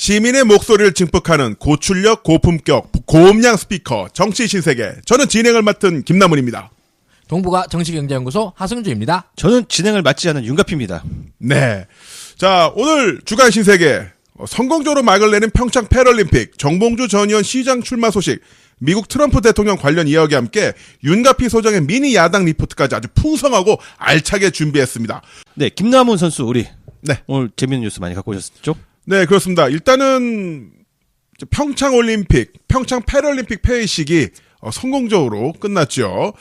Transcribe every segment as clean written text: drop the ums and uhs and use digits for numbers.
시민의 목소리를 증폭하는 고출력, 고품격, 고음량 스피커 정치 신세계. 저는 진행을 맡은 김남훈입니다. 동부가 정치경제연구소 하승주입니다. 저는 진행을 맡지 않은 윤갑입니다. 네. 자, 오늘 주간 신세계 성공적으로 막을 내는 평창 패럴림픽, 정봉주 전 의원 시장 출마 소식, 미국 트럼프 대통령 관련 이야기와 함께 윤가피 소장의 미니 야당 리포트까지 아주 풍성하고 알차게 준비했습니다. 네, 김남훈 선수 우리 네. 오늘 재밌는 뉴스 많이 갖고 오셨죠? 네, 그렇습니다. 일단은 평창 올림픽, 평창 패럴림픽 폐회식이 성공적으로 끝났죠.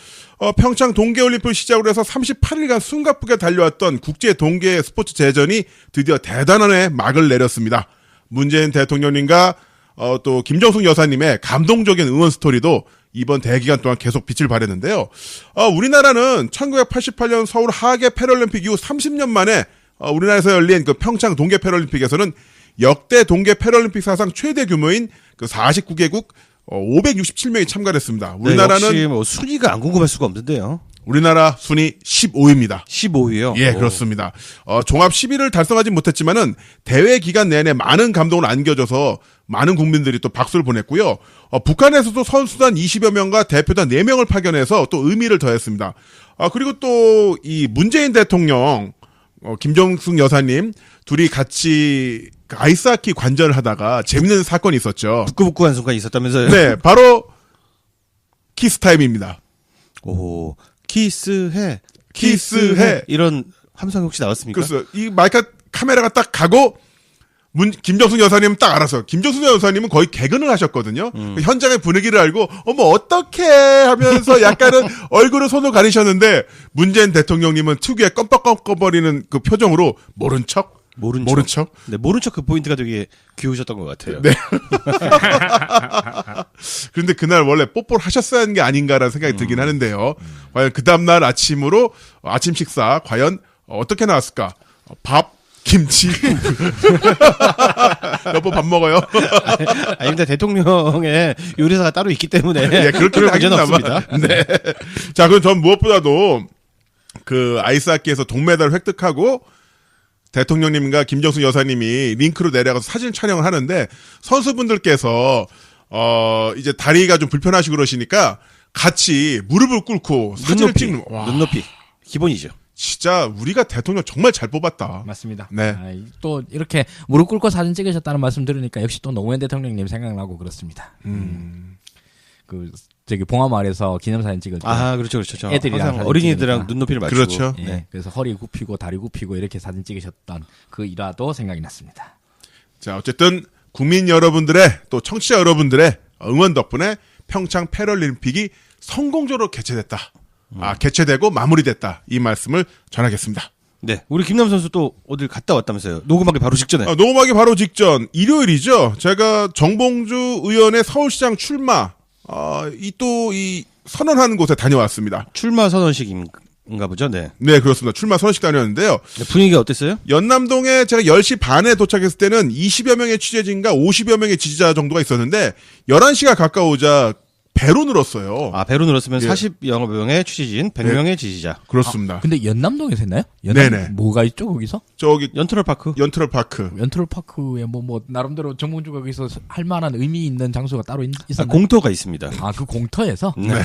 평창 동계올림픽을 시작으로 해서 38일간 숨가쁘게 달려왔던 국제 동계 스포츠 제전이 드디어 대단한 막을 내렸습니다. 문재인 대통령님과 또 김정숙 여사님의 감동적인 응원 스토리도 이번 대기간 동안 계속 빛을 발했는데요. 우리나라는 1988년 서울 하계 패럴림픽 이후 30년 만에 우리나라에서 열린 그 평창 동계 패럴림픽에서는 역대 동계 패럴림픽 사상 최대 규모인 그 49개국 567명이 참가를 했습니다. 우리나라는 역시 뭐 순위가 안 궁금할 수가 없는데요. 우리나라 순위 15위입니다. 15위요? 예, 그렇습니다. 종합 10위를 달성하지 못했지만은 대회 기간 내내 많은 감동을 안겨줘서 많은 국민들이 또 박수를 보냈고요. 북한에서도 선수단 20여 명과 대표단 4명을 파견해서 또 의미를 더했습니다. 그리고 또 이 문재인 대통령, 김정숙 여사님 둘이 같이 아이스하키 관전을 하다가 재밌는 사건이 있었죠. 부끄부끄한 순간이 있었다면서요? 네, 바로 키스 타임입니다. 오, 키스해. 이런 함성이 혹시 나왔습니까? 그래서 이 마이크 카메라가 딱 가고 김정숙 여사님은 딱 알아서 김정숙 여사님은 거의 개근을 하셨거든요. 현장의 분위기를 알고 어머 어떡해 하면서 약간은 얼굴을 손으로 가리셨는데 문재인 대통령님은 특유의 껌뻑껌뻑거리는 그 표정으로 모른 척. 네, 모른 척 그 포인트가 되게 귀여우셨던 것 같아요. 네. 그런데 그날 원래 뽀뽀를 하셨어야 하는 게 아닌가라는 생각이 들긴 하는데요. 과연 그 다음날 아침으로 아침 식사 과연 어떻게 나왔을까? 밥, 김치. 여보 밥 먹어요? 아닙니다. 대통령의 요리사가 따로 있기 때문에. 네, 그렇게 문제는 없습니다. 네. 자, 그럼 전 무엇보다도 그 아이스하키에서 동메달을 획득하고 대통령님과 김정숙 여사님이 링크로 내려가서 사진 촬영을 하는데 선수분들께서 이제 다리가 좀 불편하시고 그러시니까 같이 무릎을 꿇고 사진을 찍는 눈높이 기본이죠. 진짜 우리가 대통령 정말 잘 뽑았다. 맞습니다. 네. 또 이렇게 무릎 꿇고 사진 찍으셨다는 말씀 들으니까 역시 또 노무현 대통령님 생각나고 그렇습니다. 저기 봉화마을에서 기념사진 찍을 때. 그렇죠. 애들이랑 어린이들랑 눈높이를 맞추고. 그렇죠. 예, 네. 그래서 허리 굽히고 다리 굽히고 이렇게 사진 찍으셨던 그 일화도 생각이 났습니다. 자, 어쨌든 국민 여러분들의 또 청취자 여러분들의 응원 덕분에 평창 패럴림픽이 성공적으로 개최됐다. 개최되고 마무리됐다. 이 말씀을 전하겠습니다. 네. 우리 김남 선수 또 어딜 갔다 왔다면서요? 녹음하기 바로 직전에. 녹음하기 바로 직전 일요일이죠. 제가 정봉주 의원의 서울시장 출마 이 선언하는 곳에 다녀왔습니다. 출마 선언식인가 보죠? 네. 네, 그렇습니다. 출마 선언식 다녔는데요. 네, 분위기가 어땠어요? 연남동에 제가 10시 반에 도착했을 때는 20여 명의 취재진과 50여 명의 지지자 정도가 있었는데 11시가 가까우자 배로 늘었어요. 배로 늘었으면 예. 40여 명의 취재진, 100명의 지지자. 그렇습니다. 근데 연남동에서 했나요? 네네. 뭐가 있죠 거기서? 저기 연트럴파크. 연트럴파크에 뭐 나름대로 정봉주가 거기서 할 만한 의미 있는 장소가 따로 있었나요? 공터가 있습니다. 그 공터에서? 네.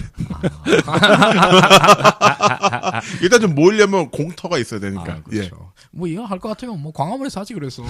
일단 좀 모으려면 공터가 있어야 되니까. 그렇죠. 예. 뭐 이거 할 것 같으면 뭐 광화문에서 하지 그랬어.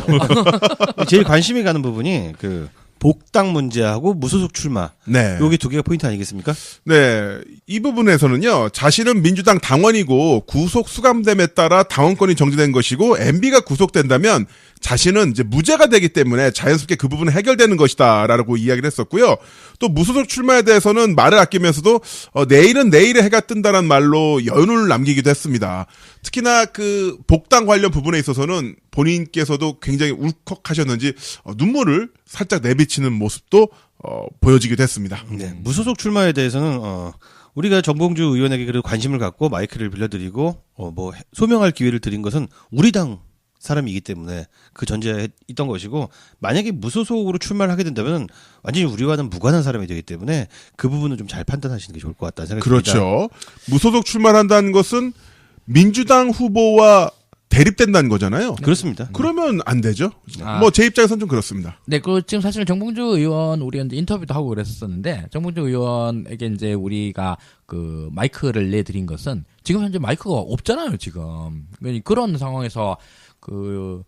제일 관심이 가는 부분이 그 복당 문제하고 무소속 출마. 네. 여기 두 개가 포인트 아니겠습니까? 네. 이 부분에서는요, 자신은 민주당 당원이고 구속 수감됨에 따라 당원권이 정지된 것이고 MB가 구속된다면 자신은 이제 무죄가 되기 때문에 자연스럽게 그 부분은 해결되는 것이다라고 이야기를 했었고요. 또 무소속 출마에 대해서는 말을 아끼면서도 내일은 내일의 해가 뜬다는 말로 연운을 남기기도 했습니다. 특히나 그 복당 관련 부분에 있어서는 본인께서도 굉장히 울컥하셨는지 눈물을 살짝 내비치는 모습도 보여지기도 했습니다. 네. 무소속 출마에 대해서는 우리가 정봉주 의원에게 그래도 관심을 갖고 마이크를 빌려드리고 뭐 소명할 기회를 드린 것은 우리 당 사람이기 때문에 그 전제에 있던 것이고, 만약에 무소속으로 출마를 하게 된다면 완전히 우리와는 무관한 사람이 되기 때문에 그 부분은 좀 잘 판단하시는 게 좋을 것 같다는 생각이 듭니다. 그렇죠. 무소속 출마를 한다는 것은 민주당 후보와 대립된다는 거잖아요. 그렇습니다. 그러면 안 되죠. 아. 뭐 제 입장에서는 좀 그렇습니다. 네, 그 지금 사실 정봉주 의원 우리가 이제 인터뷰도 하고 그랬었는데 정봉주 의원에게 이제 우리가 그 마이크를 내드린 것은 지금 현재 마이크가 없잖아요, 지금. 그런 상황에서 그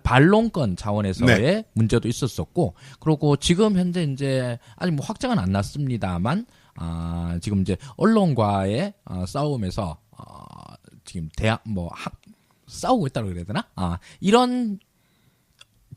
반론권 차원에서의 네. 문제도 있었었고, 그리고 지금 현재 이제 아직 뭐 확정은 안 났습니다만, 지금 이제 언론과의 싸움에서 지금 싸우고 있다고 그래야 되나? 이런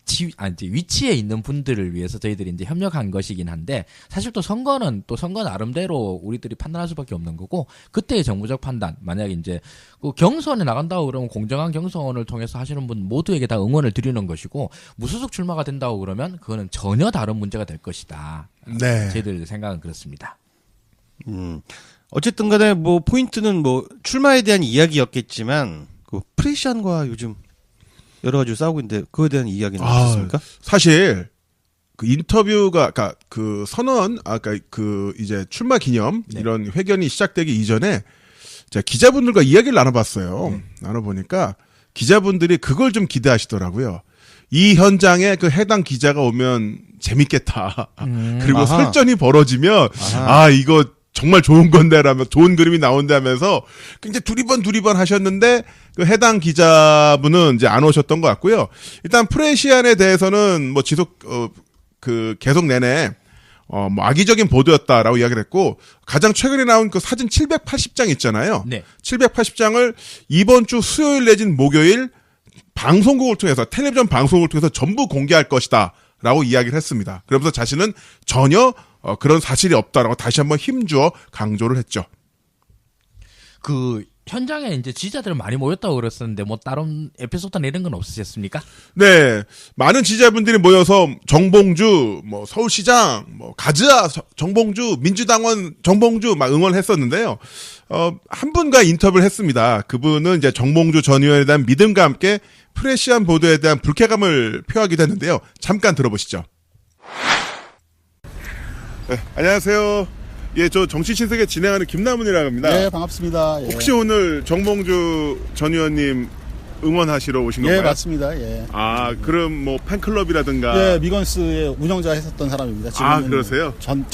이제 위치에 있는 분들을 위해서 저희들이 이제 협력한 것이긴 한데, 사실 또 선거는 또 선거 나름대로 우리들이 판단할 수밖에 없는 거고, 그때의 정무적 판단, 만약에 이제 그 경선에 나간다고 그러면 공정한 경선을 통해서 하시는 분 모두에게 다 응원을 드리는 것이고, 무소속 출마가 된다고 그러면 그거는 전혀 다른 문제가 될 것이다. 네. 저희들 생각은 그렇습니다. 어쨌든 간에 뭐 포인트는 뭐 출마에 대한 이야기였겠지만 그 프레시안과 요즘 여러 가지로 싸우고 있는데 그거에 대한 이야기는 없었습니까? 사실 그 인터뷰가 그러니까 그 선언 아까 그 이제 출마 기념 네. 이런 회견이 시작되기 이전에 제가 기자분들과 이야기를 나눠봤어요. 나눠보니까 기자분들이 그걸 좀 기대하시더라고요. 이 현장에 그 해당 기자가 오면 재밌겠다. 그리고 아하. 설전이 벌어지면 아하. 이거 정말 좋은 건데라며 좋은 그림이 나온다 하면서 굉장히 두리번 하셨는데 그 해당 기자분은 이제 안 오셨던 것 같고요. 일단 프레시안에 대해서는 뭐 계속 내내 뭐 악의적인 보도였다라고 이야기를 했고, 가장 최근에 나온 그 사진 780장 있잖아요. 네. 780장을 이번 주 수요일 내진 목요일 방송국을 통해서 텔레비전 방송을 통해서 전부 공개할 것이다라고 이야기를 했습니다. 그러면서 자신은 전혀 그런 사실이 없다라고 다시 한번 힘주어 강조를 했죠. 그 현장에 이제 지지자들 많이 모였다고 그랬었는데 뭐 다른 에피소드나 이런 건 없으셨습니까? 네, 많은 지지자분들이 모여서 정봉주, 뭐 서울시장, 뭐 가즈아 정봉주, 민주당원 정봉주 막 응원했었는데요. 한 분과 인터뷰를 했습니다. 그분은 이제 정봉주 전 의원에 대한 믿음과 함께 프레시안 보도에 대한 불쾌감을 표하기도 했는데요. 잠깐 들어보시죠. 네, 안녕하세요. 예, 저 정치신세계 진행하는 김남훈이라고 합니다. 네, 반갑습니다. 예. 혹시 오늘 정봉주 전 의원님 응원하시러 오신 건가요? 예, 맞습니다. 예. 그럼 뭐 팬클럽이라든가. 예, 미건스의 운영자 했었던 사람입니다. 지금은 그러세요? 전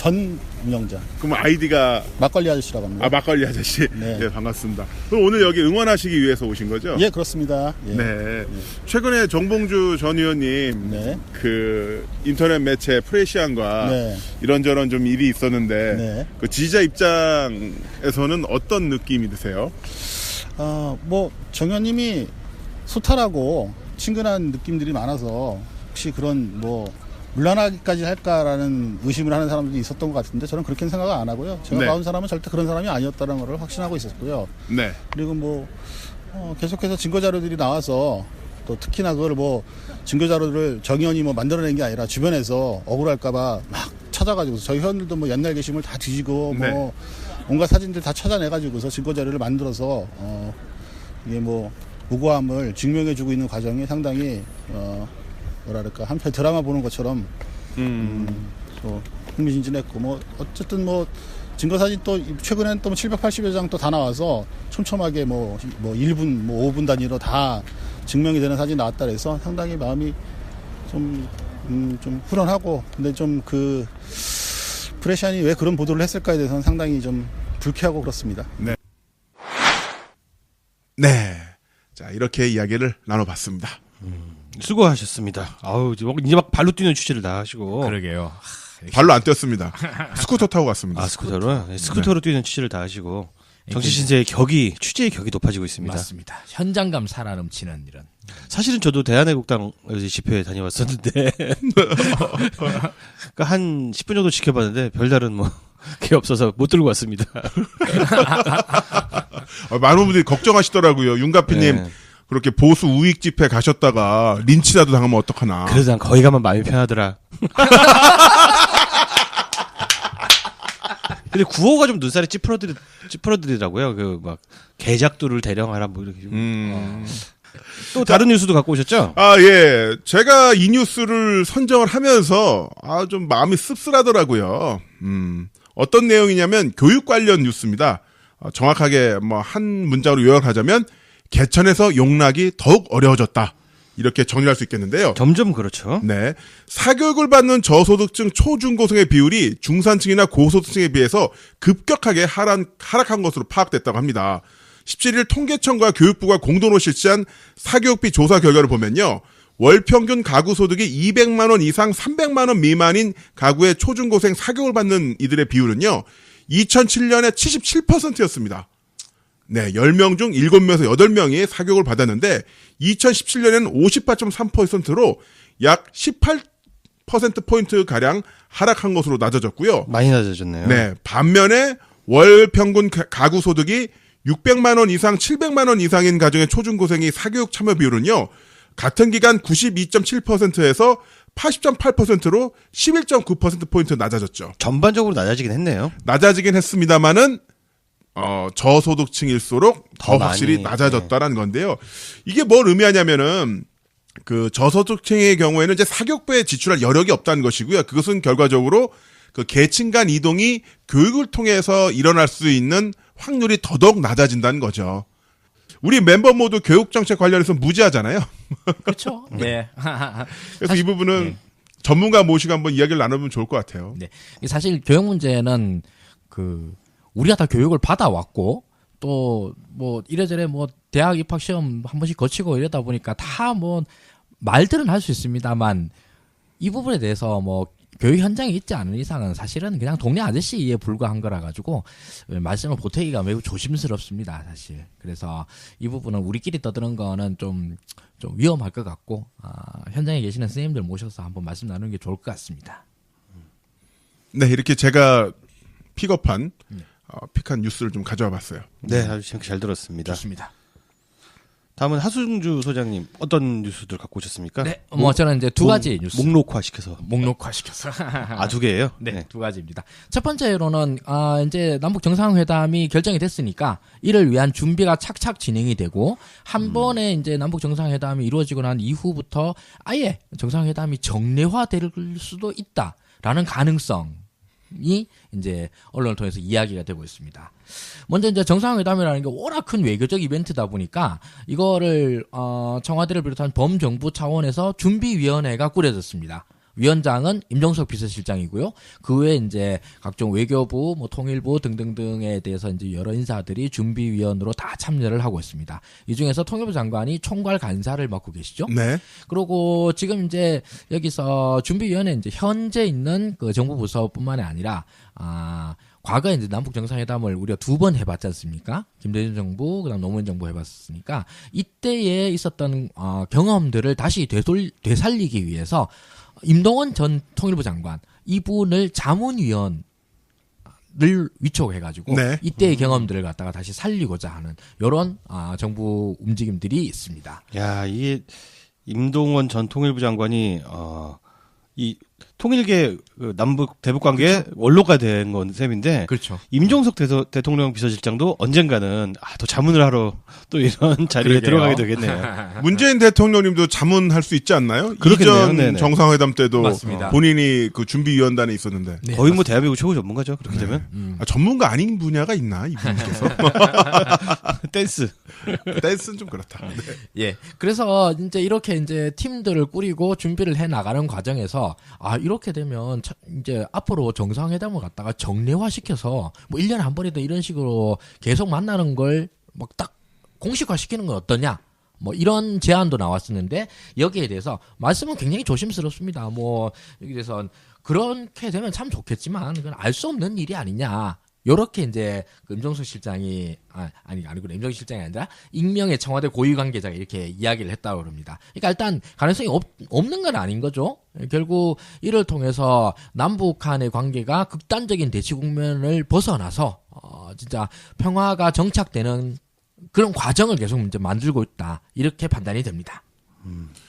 운영자. 그럼 아이디가 막걸리 아저씨라고 합니다. 막걸리 아저씨. 네. 네, 반갑습니다. 그럼 오늘 여기 응원하시기 위해서 오신 거죠? 예, 그렇습니다. 예. 네. 최근에 정봉주 전 의원님 네. 그 인터넷 매체 프레시안과 네. 이런저런 좀 일이 있었는데 네. 그 지지자 입장에서는 어떤 느낌이 드세요? 뭐 정 의원님이 소탈하고 친근한 느낌들이 많아서 혹시 그런 뭐 물러나기까지 할까라는 의심을 하는 사람들이 있었던 것 같은데, 저는 그렇게는 생각을 안 하고요. 제가 네. 봐온 사람은 절대 그런 사람이 아니었다는 것을 확신하고 있었고요. 네. 그리고 뭐 계속해서 증거 자료들이 나와서, 또 특히나 그걸 뭐 증거 자료를 정 의원이 뭐 만들어낸 게 아니라 주변에서 억울할까봐 막 찾아가지고, 저희 회원들도 뭐 옛날 게시물 다 뒤지고 네. 뭐 온갖 사진들 다 찾아내가지고서 증거 자료를 만들어서 이게 뭐 무고함을 증명해주고 있는 과정이 상당히 뭐랄까 한편 드라마 보는 것처럼 또 흥미진진했고, 뭐 어쨌든 뭐 증거 사진 또 최근엔 또 780여 장 또 다 나와서 촘촘하게 뭐 1분 뭐 5분 단위로 다 증명이 되는 사진 나왔다 그래서 상당히 마음이 좀 후련하고, 근데 좀 그 프레시안이 왜 그런 보도를 했을까에 대해서는 상당히 좀 불쾌하고 그렇습니다. 네. 자, 이렇게 이야기를 나눠봤습니다. 수고하셨습니다. 아우 이제 막 발로 뛰는 취재를 다 하시고. 그러게요. 발로 안 뛰었습니다. 스쿠터 타고 갔습니다. 스쿠터로 스쿠터로 뛰는 취재를 다 하시고 정치신세의 취재의 격이 높아지고 있습니다. 맞습니다. 현장감 살아 넘치는 이런. 사실은 저도 대한애국당 집회에 다녀왔었는데 그러니까 한 10분 정도 지켜봤는데 별다른 게 없어서 못 들고 왔습니다. 많은 분들이 걱정하시더라고요. 윤가피님 네. 그렇게 보수 우익 집회 가셨다가 린치라도 당하면 어떡하나. 그래서 난 거기 가면 마음이 편하더라. 근데 구호가 좀 눈살이 찌푸러들이더라고요. 그 막 개작두를 대령하라 뭐 이렇게. 또 다른 뉴스도 갖고 오셨죠? 예. 제가 이 뉴스를 선정을 하면서 좀 마음이 씁쓸하더라고요. 어떤 내용이냐면 교육 관련 뉴스입니다. 정확하게 한 문장으로 요약하자면 개천에서 용락이 더욱 어려워졌다. 이렇게 정리할 수 있겠는데요. 점점 그렇죠. 네. 사교육을 받는 저소득층 초중고생의 비율이 중산층이나 고소득층에 비해서 급격하게 하락한 것으로 파악됐다고 합니다. 17일 통계청과 교육부가 공동으로 실시한 사교육비 조사 결과를 보면요. 월 평균 가구 소득이 200만 원 이상 300만 원 미만인 가구의 초중고생 사교육을 받는 이들의 비율은요. 2007년에 77%였습니다. 네, 10명 중 7명에서 8명이 사교육을 받았는데 2017년에는 58.3%로 약 18%포인트 가량 하락한 것으로 낮아졌고요. 많이 낮아졌네요. 네, 반면에 월 평균 가구 소득이 600만 원 이상 700만 원 이상인 가정의 초중고생이 사교육 참여 비율은요. 같은 기간 92.7%에서 80.8%로 11.9%포인트 낮아졌죠. 전반적으로 낮아지긴 했네요. 낮아지긴 했습니다만은 저소득층일수록 더 더 확실히 많이, 낮아졌다라는 건데요. 이게 뭘 의미하냐면은 그 저소득층의 경우에는 이제 사교육비에 지출할 여력이 없다는 것이고요. 그것은 결과적으로 그 계층 간 이동이 교육을 통해서 일어날 수 있는 확률이 더더욱 낮아진다는 거죠. 우리 멤버 모두 교육 정책 관련해서 무지하잖아요. 그렇죠. 네. 그래서 이 부분은 전문가 모시고 한번 이야기를 나눠보면 좋을 것 같아요. 네. 사실 교육 문제는 우리가 다 교육을 받아왔고 또 뭐 이래저래 뭐 대학 입학 시험 한 번씩 거치고 이러다 보니까 다 뭐 말들은 할 수 있습니다만 이 부분에 대해서 뭐 교육 현장에 있지 않은 이상은 사실은 그냥 동네 아저씨에 불과한 거라 가지고 말씀을 보태기가 매우 조심스럽습니다, 사실. 그래서 이 부분은 우리끼리 떠드는 거는 좀 위험할 것 같고 현장에 계시는 선생님들 모셔서 한번 말씀 나누는 게 좋을 것 같습니다. 네, 이렇게 제가 픽한 뉴스를 좀 가져와 봤어요. 네, 아주 잘 들었습니다. 좋습니다. 다음은 하승주 소장님 어떤 뉴스들 갖고 오셨습니까? 네, 뭐 저는 이제 두 가지 뉴스 목록화 시켜서. 목록화시켜서 두 개예요? 네, 두 가지입니다. 첫 번째로는 이제 남북 정상회담이 결정이 됐으니까 이를 위한 준비가 착착 진행이 되고 한 번에 이제 남북 정상회담이 이루어지고 난 이후부터 아예 정상회담이 정례화될 수도 있다라는 가능성이 이제 언론을 통해서 이야기가 되고 있습니다. 먼저 이제 정상회담이라는 게 워낙 큰 외교적 이벤트다 보니까 이거를 청와대를 비롯한 범정부 차원에서 준비위원회가 꾸려졌습니다. 위원장은 임종석 비서실장이고요. 그 외에 이제 각종 외교부, 뭐 통일부 등등등에 대해서 이제 여러 인사들이 준비위원으로 다 참여를 하고 있습니다. 이 중에서 통일부 장관이 총괄 간사를 맡고 계시죠. 네. 그리고 지금 이제 여기서 준비위원회 이제 현재 있는 그 정부 부서뿐만이 아니라 과거에 이제 남북 정상회담을 우리가 2번 해봤지 않습니까? 김대중 정부, 그다음 노무현 정부 해봤으니까 이때에 있었던 경험들을 다시 되살리기 위해서 임동원 전 통일부 장관 이분을 자문위원을 위촉해가지고 네. 이때의 경험들을 갖다가 다시 살리고자 하는 이런 정부 움직임들이 있습니다. 야, 이게 임동원 전 통일부 장관이 이 통일계 그 남북 대북 관계의 원로가 된 건 셈인데 그렇죠. 임종석 대통령 비서실장도 언젠가는 또 자문을 하러 또 이런 자리에 그러게요. 들어가게 되겠네요. 문재인 대통령님도 자문할 수 있지 않나요? 그렇겠네요. 이전 네네. 정상회담 때도 맞습니다. 본인이 그 준비위원단에 있었는데 네, 거의 뭐 대한민국 최고 전문가죠. 그렇게 되면 전문가 아닌 분야가 있나 이분께서? 댄스. 댄스는 좀 그렇다. 네. 예. 그래서 이제 이렇게 이제 팀들을 꾸리고 준비를 해 나가는 과정에서 이렇게 되면 이제 앞으로 정상회담을 갖다가 정례화시켜서 뭐 1년에 한 번이든 이런 식으로 계속 만나는 걸 막 딱 공식화시키는 건 어떠냐? 뭐 이런 제안도 나왔었는데 여기에 대해서 말씀은 굉장히 조심스럽습니다. 뭐 여기 대해서 그렇게 되면 참 좋겠지만 그건 알 수 없는 일이 아니냐. 요렇게 이제 그 임종석 실장이 아니고 임종석 실장이 아니라 익명의 청와대 고위 관계자가 이렇게 이야기를 했다고 합니다. 그러니까 일단 가능성이 없는 건 아닌 거죠. 결국 이를 통해서 남북 간의 관계가 극단적인 대치 국면을 벗어나서 진짜 평화가 정착되는 그런 과정을 계속 이제 만들고 있다. 이렇게 판단이 됩니다.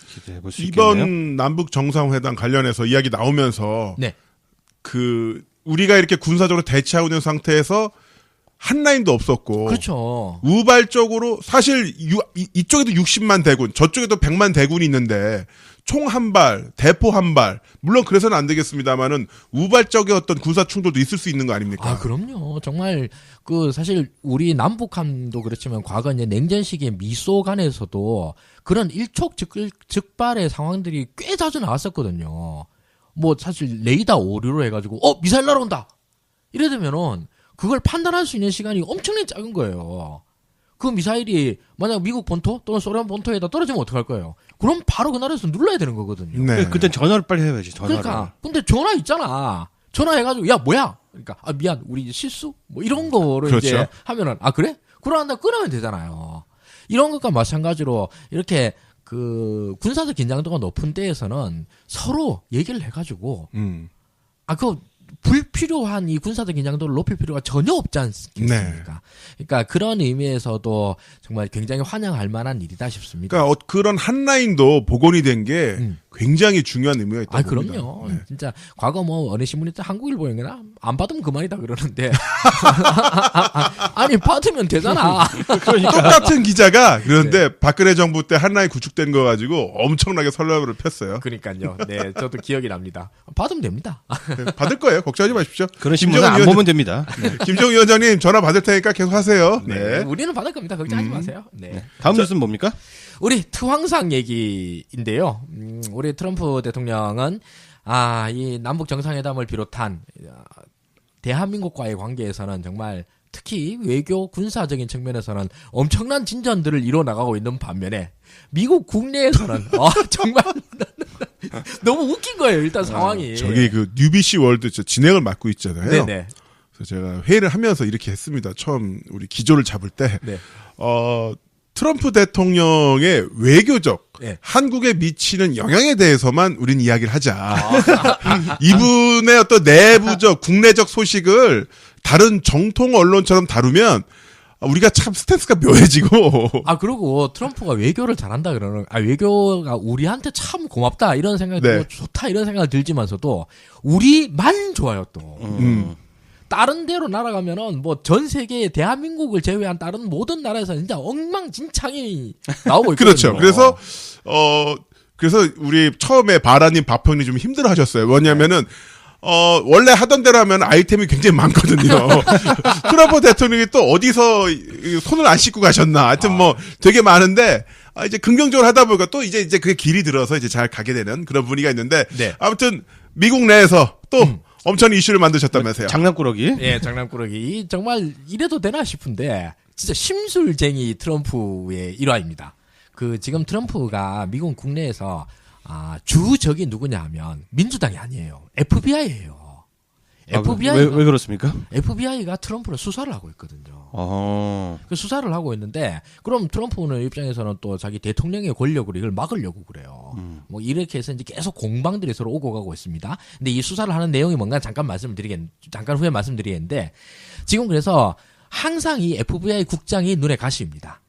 기대해 볼 수 있겠네요. 이번 남북 정상회담 관련해서 이야기 나오면서 네. 우리가 이렇게 군사적으로 대치하고 있는 상태에서 한 라인도 없었고 그렇죠. 우발적으로 사실 이쪽에도 60만 대군 저쪽에도 100만 대군이 있는데 총 한 발, 대포 한 발, 물론 그래서는 안 되겠습니다만은 우발적의 어떤 군사 충돌도 있을 수 있는 거 아닙니까? 아, 그럼요. 정말 사실 우리 남북한도 그렇지만 과거 이제 냉전 시기에 미소 간에서도 그런 일촉즉발의 상황들이 꽤 자주 나왔었거든요. 뭐 사실 레이더 오류로 해가지고 미사일 날아온다 이래 되면은 그걸 판단할 수 있는 시간이 엄청나게 작은 거예요. 그 미사일이 만약 미국 본토 또는 소련 본토에다 떨어지면 어떡할 거예요? 그럼 바로 그 나라에서 눌러야 되는 거거든요. 네. 그땐 전화를 빨리 해야지. 전화를. 그러니까 근데 전화 있잖아. 전화해가지고 야 뭐야? 그러니까 미안 우리 이제 실수 뭐 이런 거를 그렇죠. 이제 하면은 그래? 그러다 끊으면 되잖아요. 이런 것과 마찬가지로 이렇게 그 군사적 긴장도가 높은 때에서는 서로 얘기를 해가지고 그 불필요한 이 군사적 긴장도를 높일 필요가 전혀 없지 않습니까? 네. 그러니까 그런 의미에서도 정말 굉장히 환영할 만한 일이다 싶습니다. 그러니까 그런 한 라인도 복원이 된 게 굉장히 중요한 의미가 있다고 봅니다. 그럼요. 네. 진짜 과거 뭐 어느 신문에 한국일보인가나 안 받으면 그만이다 그러는데 아니 받으면 되잖아. 똑같은 기자가 그런데 박근혜 정부 때 한 라인 구축된 거 가지고 엄청나게 설레발을 폈어요. 그러니까요. 네, 저도 기억이 납니다. 받으면 됩니다. 네, 받을 거예요. 걱정하지 마십시오. 그런 신문은 안 보면 됩니다. 네. 김정은 위원장님 전화 받을 테니까 계속 하세요. 네. 네. 우리는 받을 겁니다. 걱정하지 마세요. 네. 다음 뉴스는 뭡니까? 우리 트황상 얘기인데요. 우리 트럼프 대통령은 이 남북 정상회담을 비롯한 대한민국과의 관계에서는 정말 특히 외교 군사적인 측면에서는 엄청난 진전들을 이뤄 나가고 있는 반면에 미국 국내에서는 정말 너무 웃긴 거예요. 일단 상황이. 저기 그 뉴비시 월드 진행을 맡고 있잖아요. 네네. 그래서 제가 회의를 하면서 이렇게 했습니다. 처음 우리 기조를 잡을 때 네. 트럼프 대통령의 외교적 네. 한국에 미치는 영향에 대해서만 우린 이야기를 하자. 이분의 어떤 내부적 국내적 소식을 다른 정통 언론처럼 다루면 우리가 참 스탠스가 묘해지고. 그리고 트럼프가 외교를 잘한다 그러는, 외교가 우리한테 참 고맙다 이런 생각이 들고 좋다 이런 생각이 들지만서도 우리만 좋아요 또. 다른 데로 날아가면은 뭐 전 세계에 대한민국을 제외한 다른 모든 나라에서 진짜 엉망진창이 나오고 있거든요. 그렇죠. 그래서 우리 처음에 바라님 박형님 좀 힘들어하셨어요. 뭐냐면은 원래 하던 대로 하면 아이템이 굉장히 많거든요. 트럼프 대통령이 또 어디서 손을 안 씻고 가셨나. 하여튼 뭐 되게 많은데, 이제 긍정적으로 하다 보니까 또 이제 그게 길이 들어서 이제 잘 가게 되는 그런 분위기가 있는데, 네. 아무튼 미국 내에서 또 엄청 이슈를 만드셨다면서요. 장난꾸러기. 예, 장난꾸러기. 정말 이래도 되나 싶은데, 진짜 심술쟁이 트럼프의 일화입니다. 지금 트럼프가 미국 국내에서 주적이 누구냐 하면 민주당이 아니에요. FBI예요. 왜 그렇습니까? FBI가 트럼프를 수사를 하고 있거든요. 그 수사를 하고 있는데 그럼 트럼프는 입장에서는 또 자기 대통령의 권력으로 이걸 막으려고 그래요. 뭐 이렇게 해서 이제 계속 공방들이 서로 오고 가고 있습니다. 근데 이 수사를 하는 내용이 뭔가 잠깐 후에 말씀드리겠는데 지금 그래서 항상 이 FBI 국장이 눈에 가시입니다.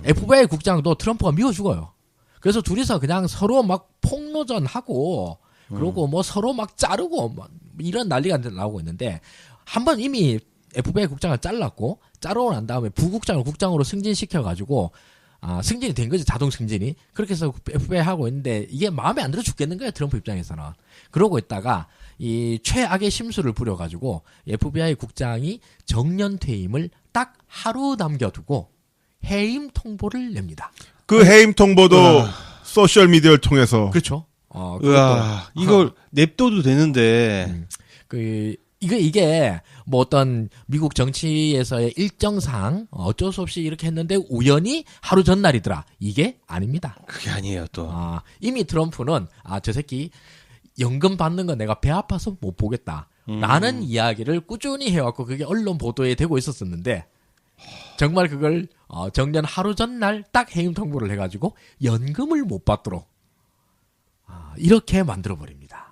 FBI 국장도 트럼프가 미워 죽어요. 그래서 둘이서 그냥 서로 막 폭로전하고 그러고 뭐 서로 막 자르고 뭐 이런 난리가 나오고 있는데 한번 이미 FBI 국장을 잘랐고 자르고 난 다음에 부국장을 국장으로 승진시켜가지고 승진이 된 거지 자동 승진이 그렇게 해서 FBI 하고 있는데 이게 마음에 안 들어 죽겠는 거예요 트럼프 입장에서는. 그러고 있다가 이 최악의 심술을 부려가지고 FBI 국장이 정년 퇴임을 딱 하루 남겨두고 해임 통보를 냅니다. 그 해임 통보도 소셜 미디어를 통해서. 그렇죠. 이걸 냅둬도 되는데. 이게 뭐 어떤 미국 정치에서의 일정상 어쩔 수 없이 이렇게 했는데 우연히 하루 전날이더라. 이게 아닙니다. 그게 아니에요 또. 이미 트럼프는 저 새끼 연금 받는 거 내가 배 아파서 못 보겠다. 라는 이야기를 꾸준히 해왔고 그게 언론 보도에 되고 있었었는데 정말 그걸 정년 하루 전날 딱 해임 통보를 해가지고 연금을 못 받도록 이렇게 만들어버립니다.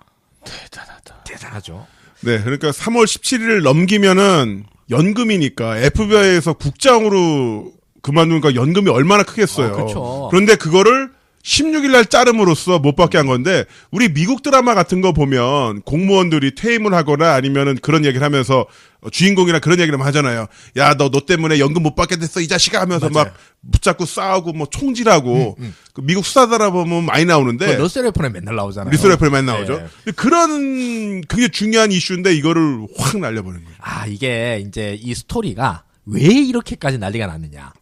대단하죠. 네, 그러니까 3월 17일을 넘기면은 연금이니까 FBI에서 국장으로 그만두니까 연금이 얼마나 크겠어요. 그렇죠. 그런데 그거를 16일 날 자름으로써 못 받게 한 건데 우리 미국 드라마 같은 거 보면 공무원들이 퇴임을 하거나 아니면은 그런 얘기를 하면서 주인공이랑 그런 얘기를 하잖아요. 야, 너 때문에 연금 못 받게 됐어 이 자식아 하면서 맞아요. 막 붙잡고 싸우고 뭐 총질하고 그 미국 수사다라 보면 많이 나오는데 그 러셀 래퍼에 맨날 나오잖아요. 리스레프에 많이 나오죠. 네. 근데 그런 그게 중요한 이슈인데 이거를 확 날려버리는 거예요. 아, 이게 이제 이 스토리가 왜 이렇게까지 난리가 났느냐.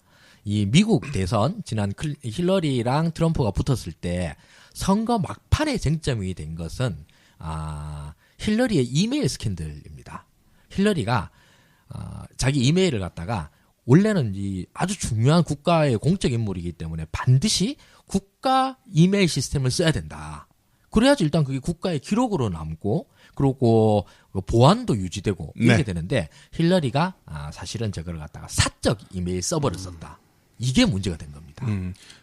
이 미국 대선 지난 힐러리랑 트럼프가 붙었을 때 선거 막판에 쟁점이 된 것은 힐러리의 이메일 스캔들입니다. 힐러리가 자기 이메일을 갖다가 원래는 이 아주 중요한 국가의 공적 인물이기 때문에 반드시 국가 이메일 시스템을 써야 된다. 그래야지 일단 그게 국가의 기록으로 남고 그리고 보안도 유지되고 이렇게 네. 되는데 힐러리가 사실은 저거를 갖다가 사적 이메일 서버를 썼다. 이게 문제가 된 겁니다.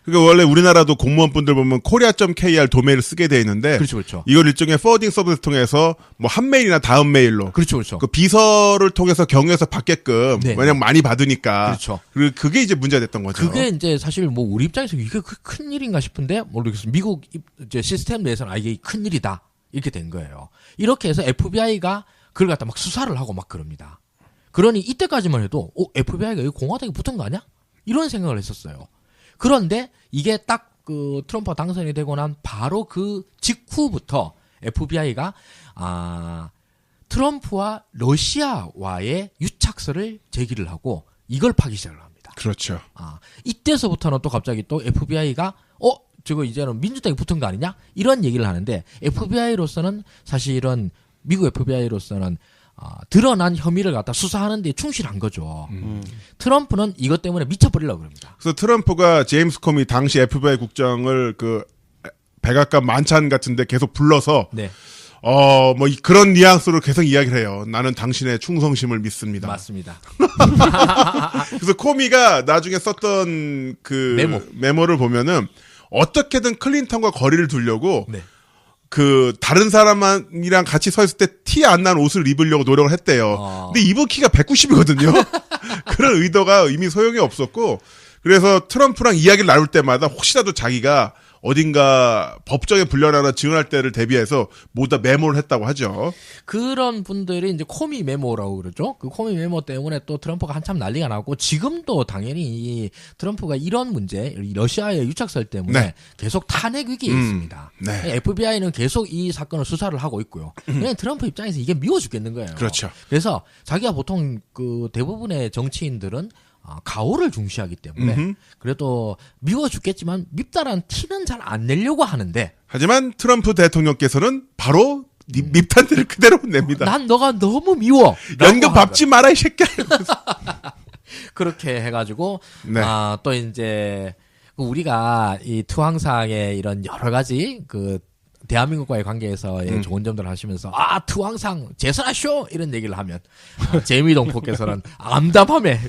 그러니까 원래 우리나라도 공무원분들 보면 korea.kr 도메인을 쓰게 돼 있는데 그렇죠, 그렇죠. 이걸 일종의 포워딩 서비스 통해서 뭐 한 메일이나 다음 메일로 그렇죠, 그렇죠. 그 비서를 통해서 경유해서 받게끔 네. 왜냐면 많이 받으니까 그렇죠. 그리고 그게 이제 문제가 됐던 거죠. 그게 이제 사실 뭐 우리 입장에서 이게 큰 일인가 싶은데 모르겠어요. 미국 이제 시스템 내에서는 이게 큰 일이다 이렇게 된 거예요. 이렇게 해서 FBI가 그걸 갖다 막 수사를 하고 막 그럽니다. 그러니 이때까지만 해도 FBI가 여기 공화당에 붙은 거 아니야? 이런 생각을 했었어요. 그런데 이게 딱 그 트럼프가 당선이 되고 난 바로 그 직후부터 FBI가 트럼프와 러시아와의 유착설을 제기를 하고 이걸 파기 시작을 합니다. 그렇죠. 이때서부터는 또 갑자기 또 FBI가 저거 이제는 민주당이 붙은 거 아니냐? 이런 얘기를 하는데 FBI로서는 사실은 미국 FBI로서는 드러난 혐의를 갖다 수사하는 데 충실한 거죠. 트럼프는 이것 때문에 미쳐버리려고 그럽니다. 그래서 트럼프가 제임스 코미 당시 FBI 국장을 그 백악관 만찬 같은데 계속 불러서 네, 뭐 그런 뉘앙스로 계속 이야기를 해요. 나는 당신의 충성심을 믿습니다. 맞습니다. 그래서 코미가 나중에 썼던 그 메모를 보면은 어떻게든 클린턴과 거리를 두려고 네. 그 다른 사람이랑 같이 서 있을 때 티 안 난 옷을 입으려고 노력을 했대요. 근데 입은 키가 190이거든요. 그런 의도가 이미 소용이 없었고 그래서 트럼프랑 이야기를 나눌 때마다 혹시라도 자기가 어딘가 법정에 불려나나 증언할 때를 대비해서 모두 다 메모를 했다고 하죠. 그런 분들이 이제 코미 메모라고 그러죠. 그 코미 메모 때문에 또 트럼프가 한참 난리가 나고 지금도 당연히 이 트럼프가 이런 문제, 러시아의 유착설 때문에 네. 계속 탄핵 위기에 있습니다. 네. FBI는 계속 이 사건을 수사를 하고 있고요. 그냥 트럼프 입장에서 이게 미워 죽겠는 거예요. 그렇죠. 그래서 자기가 보통 그 대부분의 정치인들은 가오를 중시하기 때문에 그래도 미워 죽겠지만 밉다라는 티는 잘 안 내려고 하는데 하지만 트럼프 대통령께서는 바로 밉단들을 그대로 냅니다. 난 너가 너무 미워. 연금 밟지 마라 이 새끼야. 그렇게 해가지고 네. 또 이제 우리가 이 투항상의 이런 여러 가지 그 대한민국과의 관계에서의 좋은 점들을 하시면서 투항상 재선하쇼 이런 얘기를 하면 재미동포께서는 암담함에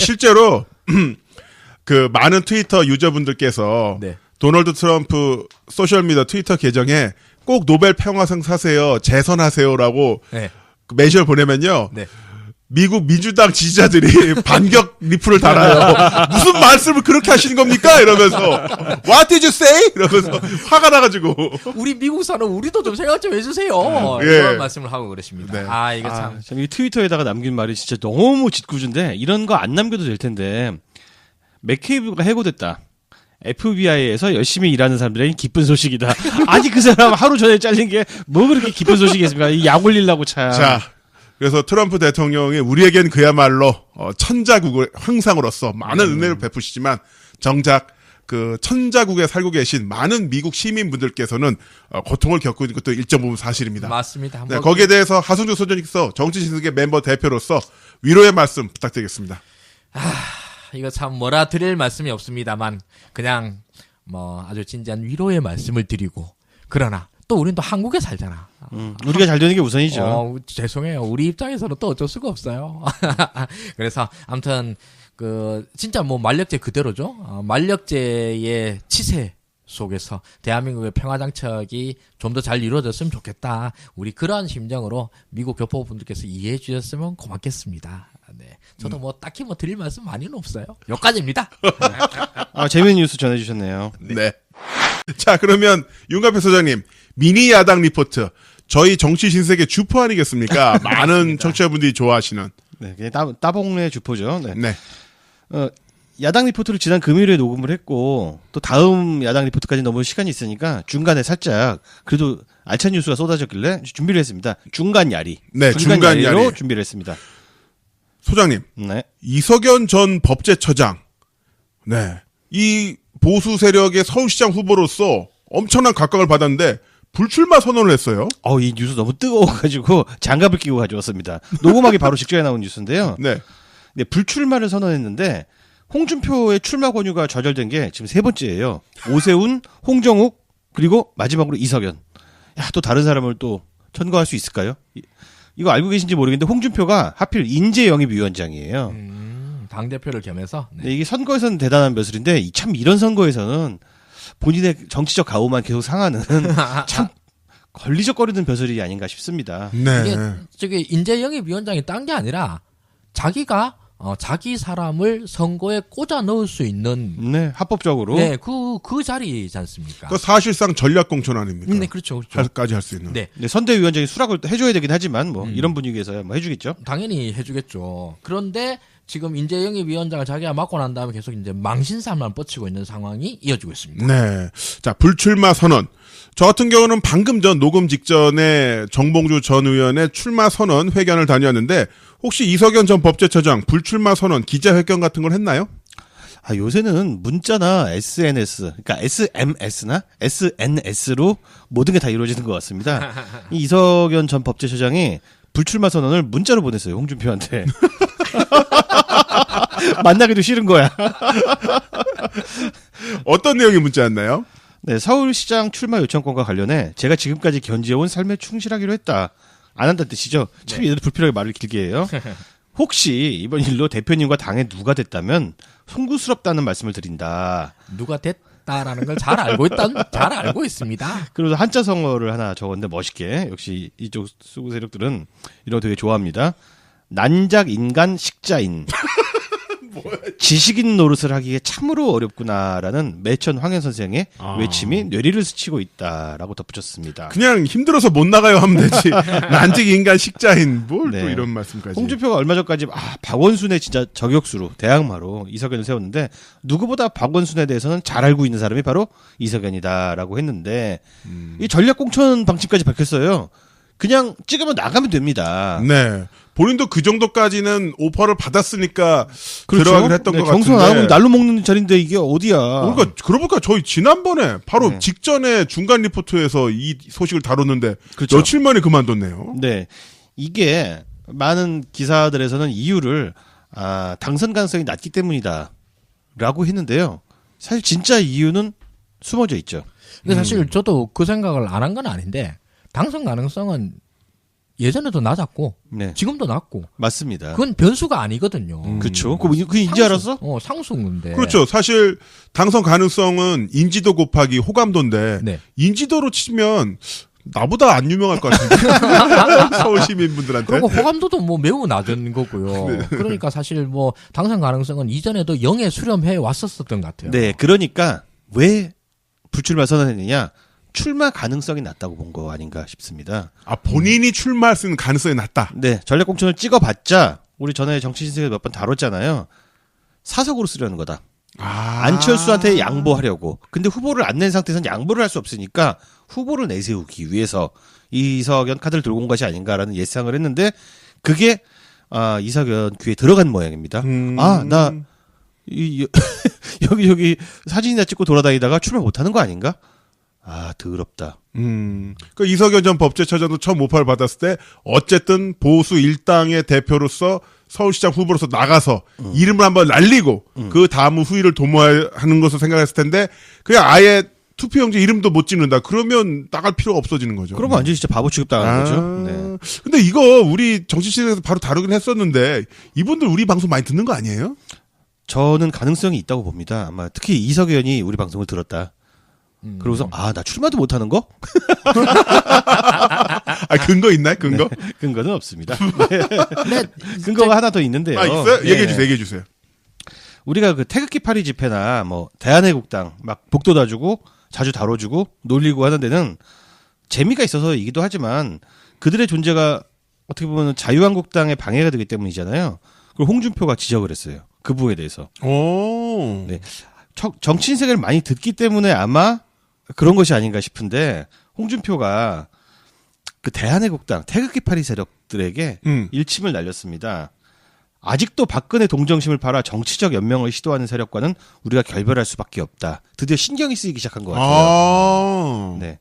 실제로 그 많은 트위터 유저분들께서 네. 도널드 트럼프 소셜미디어 트위터 계정에 꼭 노벨 평화상 사세요, 재선하세요라고 네. 그 메시지를 보내면요. 네. 미국 민주당 지지자들이 반격 리플을 달아요. 무슨 말씀을 그렇게 하시는 겁니까? 이러면서 What did you say? 이러면서 화가 나가지고 우리 미국 사는 우리도 좀 생각 좀 해주세요. 예. 이런 말씀을 하고 그러십니다. 네. 이거 참. 참 이 트위터에다가 남긴 말이 진짜 너무 짓궂은데 이런 거 안 남겨도 될 텐데 맥케이브가 해고됐다. FBI에서 열심히 일하는 사람들에게 기쁜 소식이다. 아니 그 사람 하루 전에 잘린 게 뭐 그렇게 기쁜 소식이겠습니까? 이 약 올리려고 참. 자, 그래서 트럼프 대통령이 우리에겐 그야말로 천자국의 황상으로서 많은 은혜를 베푸시지만 정작 그 천자국에 살고 계신 많은 미국 시민분들께서는 고통을 겪고 있는 것도 일정 부분 사실입니다. 맞습니다. 네, 거기에 대해서 하승주 소장님께서 정치신석의 멤버 대표로서 위로의 말씀 부탁드리겠습니다. 이거 참 뭐라 드릴 말씀이 없습니다만 그냥 뭐 아주 진지한 위로의 말씀을 드리고 그러나 또 우린 또 한국에 살잖아. 우리가 잘 되는 게 우선이죠. 죄송해요. 우리 입장에서는 또 어쩔 수가 없어요. 그래서 아무튼 그 진짜 뭐 만력제 그대로죠. 만력제의 치세 속에서 대한민국의 평화정책이 좀 더 잘 이루어졌으면 좋겠다. 우리 그러한 심정으로 미국 교포분들께서 이해해 주셨으면 고맙겠습니다. 네, 저도 뭐 딱히 뭐 드릴 말씀 많이는 없어요. 여기까지입니다. 재미있는 뉴스 전해주셨네요. 네. 자, 그러면 윤갑표 소장님, 미니 야당 리포트. 저희 정치 신세계 주포 아니겠습니까? 많은 청취자분들이 좋아하시는. 네, 그냥 따봉의 주포죠. 네. 네. 야당 리포트를 지난 금요일에 녹음을 했고 또 다음 야당 리포트까지 너무 시간이 있으니까 중간에 살짝 그래도 알찬 뉴스가 쏟아졌길래 준비를 했습니다. 중간 야리. 네, 중간 야리로 야리. 준비를 했습니다. 소장님, 네. 이석연 전 법제처장. 네. 이 보수 세력의 서울시장 후보로서 엄청난 각광을 받았는데 불출마 선언을 했어요. 이 뉴스 너무 뜨거워가지고 장갑을 끼고 가져왔습니다. 녹음하기 바로 직전에 나온 뉴스인데요. 네. 네, 불출마를 선언했는데 홍준표의 출마 권유가 좌절된 게 지금 세 번째예요. 오세훈, 홍정욱 그리고 마지막으로 이석연. 야, 또 다른 사람을 또 천거할 수 있을까요? 이거 알고 계신지 모르겠는데 홍준표가 하필 인재영입위원장이에요. 당대표를 겸해서. 네. 네, 이게 선거에서는 대단한 벼슬인데 참 이런 선거에서는 본인의 정치적 가오만 계속 상하는 참 걸리적거리는 벼슬이 아닌가 싶습니다. 네. 이게 저기 인재영입위원장이 딴 게 아니라 자기가 자기 사람을 선거에 꽂아 넣을 수 있는 네, 합법적으로. 네, 그 자리이지 않습니까? 그 사실상 전략공천 아닙니까? 네, 그렇죠. 그렇죠. 까지 할 수 있는. 네, 네, 선대위원장이 수락을 해줘야 되긴 하지만 뭐 이런 분위기에서야 뭐 해주겠죠. 당연히 해주겠죠. 그런데 지금 인재영입위원장을 자기가 맡고 난 다음에 계속 이제 망신살만 뻗치고 있는 상황이 이어지고 있습니다. 네. 자, 불출마 선언. 저 같은 경우는 방금 전 녹음 직전에 정봉주 전 의원의 출마 선언 회견을 다녀왔는데 혹시 이석연 전 법제처장 불출마 선언 기자회견 같은 걸 했나요? 요새는 문자나 SNS, 그러니까 SMS나 SNS로 모든 게 다 이루어지는 것 같습니다. 이 이석연 전 법제처장이 불출마 선언을 문자로 보냈어요, 홍준표한테. 만나기도 싫은 거야. 어떤 내용의 문자였나요? 네, 서울시장 출마 요청권과 관련해 제가 지금까지 견지해온 삶에 충실하기로 했다. 안 한다는 뜻이죠. 참 얘들 불필요하게 말을 길게 해요. 혹시 이번 일로 대표님과 당에 누가 됐다면 송구스럽다는 말씀을 드린다. 누가 됐다라는 걸 잘 알고 있습니다. 그리고 한자 성어를 하나 적었는데 멋있게. 역시 이쪽 수구 세력들은 이런 거 되게 좋아합니다. 난작 인간 식자인. 지식인 노릇을 하기에 참으로 어렵구나라는 매천 황현 선생의 외침이 뇌리를 스치고 있다라고 덧붙였습니다. 그냥 힘들어서 못 나가요 하면 되지. 난직 인간 식자인 뭘 또 네. 이런 말씀까지. 홍준표가 얼마 전까지 박원순의 진짜 저격수로 대항마로 이석연을 세웠는데 누구보다 박원순에 대해서는 잘 알고 있는 사람이 바로 이석연이다라고 했는데 이 전략공천 방침까지 밝혔어요. 그냥 찍으면 나가면 됩니다. 네. 본인도 그 정도까지는 오퍼를 받았으니까 들어가긴 했던 것 정수 같은데. 나가면 날로 먹는 자리인데 이게 어디야? 그러니까 그러고 보니까 저희 지난번에 바로 네. 직전에 중간 리포트에서 이 소식을 다뤘는데 그렇죠. 며칠 만에 그만뒀네요. 네. 이게 많은 기사들에서는 이유를 당선 가능성이 낮기 때문이다라고 했는데요. 사실 진짜 이유는 숨어져 있죠. 근데 사실 저도 그 생각을 안 한 건 아닌데 당선 가능성은 예전에도 낮았고 네. 지금도 낮고 맞습니다. 그건 변수가 아니거든요. 그렇죠. 그거 이제 알았어? 상수인데. 그렇죠. 사실 당선 가능성은 인지도 곱하기 호감도인데 네. 인지도로 치면 나보다 안 유명할 것 같은데 서울 시민분들한테. 그리고 호감도도 뭐 매우 낮은 거고요. 네. 그러니까 사실 뭐 당선 가능성은 이전에도 0에 수렴해 왔었던 것 같아요. 네. 그러니까 왜 불출마 선언했느냐? 출마 가능성이 낮다고 본 거 아닌가 싶습니다. 본인이 출마할 수 있는 가능성이 낮다. 네. 전략공천을 찍어봤자 우리 전에 정치신세계 몇 번 다뤘잖아요. 사석으로 쓰려는 거다. 안철수한테 양보하려고. 근데 후보를 안 낸 상태에서는 양보를 할 수 없으니까 후보를 내세우기 위해서 이석연 카드를 들고 온 것이 아닌가라는 예상을 했는데 그게 이석연 귀에 들어간 모양입니다. 나 여기 사진이나 찍고 돌아다니다가 출마 못하는 거 아닌가? 더럽다. 그 이석연 전 법제처장도 처음 오파를 받았을 때 어쨌든 보수 일당의 대표로서 서울시장 후보로서 나가서 이름을 한번 날리고 그 다음 후위를 도모하는 것을 생각했을 텐데 그냥 아예 투표용지 이름도 못 찍는다. 그러면 나갈 필요가 없어지는 거죠. 그러면 완전 진짜 바보 취급당하는 거죠. 네. 근데 이거 우리 정치실에서 바로 다루긴 했었는데 이분들 우리 방송 많이 듣는 거 아니에요? 저는 가능성이 있다고 봅니다. 아마 특히 이석연이 우리 방송을 들었다. 그러고서 나 출마도 못하는 거? 근거 있나요? 근거? 네, 근거는 없습니다. 네. 근거가 하나 더 있는데요. 있어요? 네. 얘기해 주세요. 우리가 그 태극기 파리 집회나 뭐 대한애국당 막 복도 다주고 자주 다뤄주고 놀리고 하는 데는 재미가 있어서이기도 하지만 그들의 존재가 어떻게 보면 자유한국당의 방해가 되기 때문이잖아요. 그걸 홍준표가 지적을 했어요. 그 부분에 대해서. 오. 네. 정치 인색을 많이 듣기 때문에 아마 그런 것이 아닌가 싶은데 홍준표가 그 대한애국당 태극기 파리 세력들에게 일침을 날렸습니다. 아직도 박근혜 동정심을 팔아 정치적 연명을 시도하는 세력과는 우리가 결별할 수밖에 없다. 드디어 신경이 쓰이기 시작한 것 같아요. 네.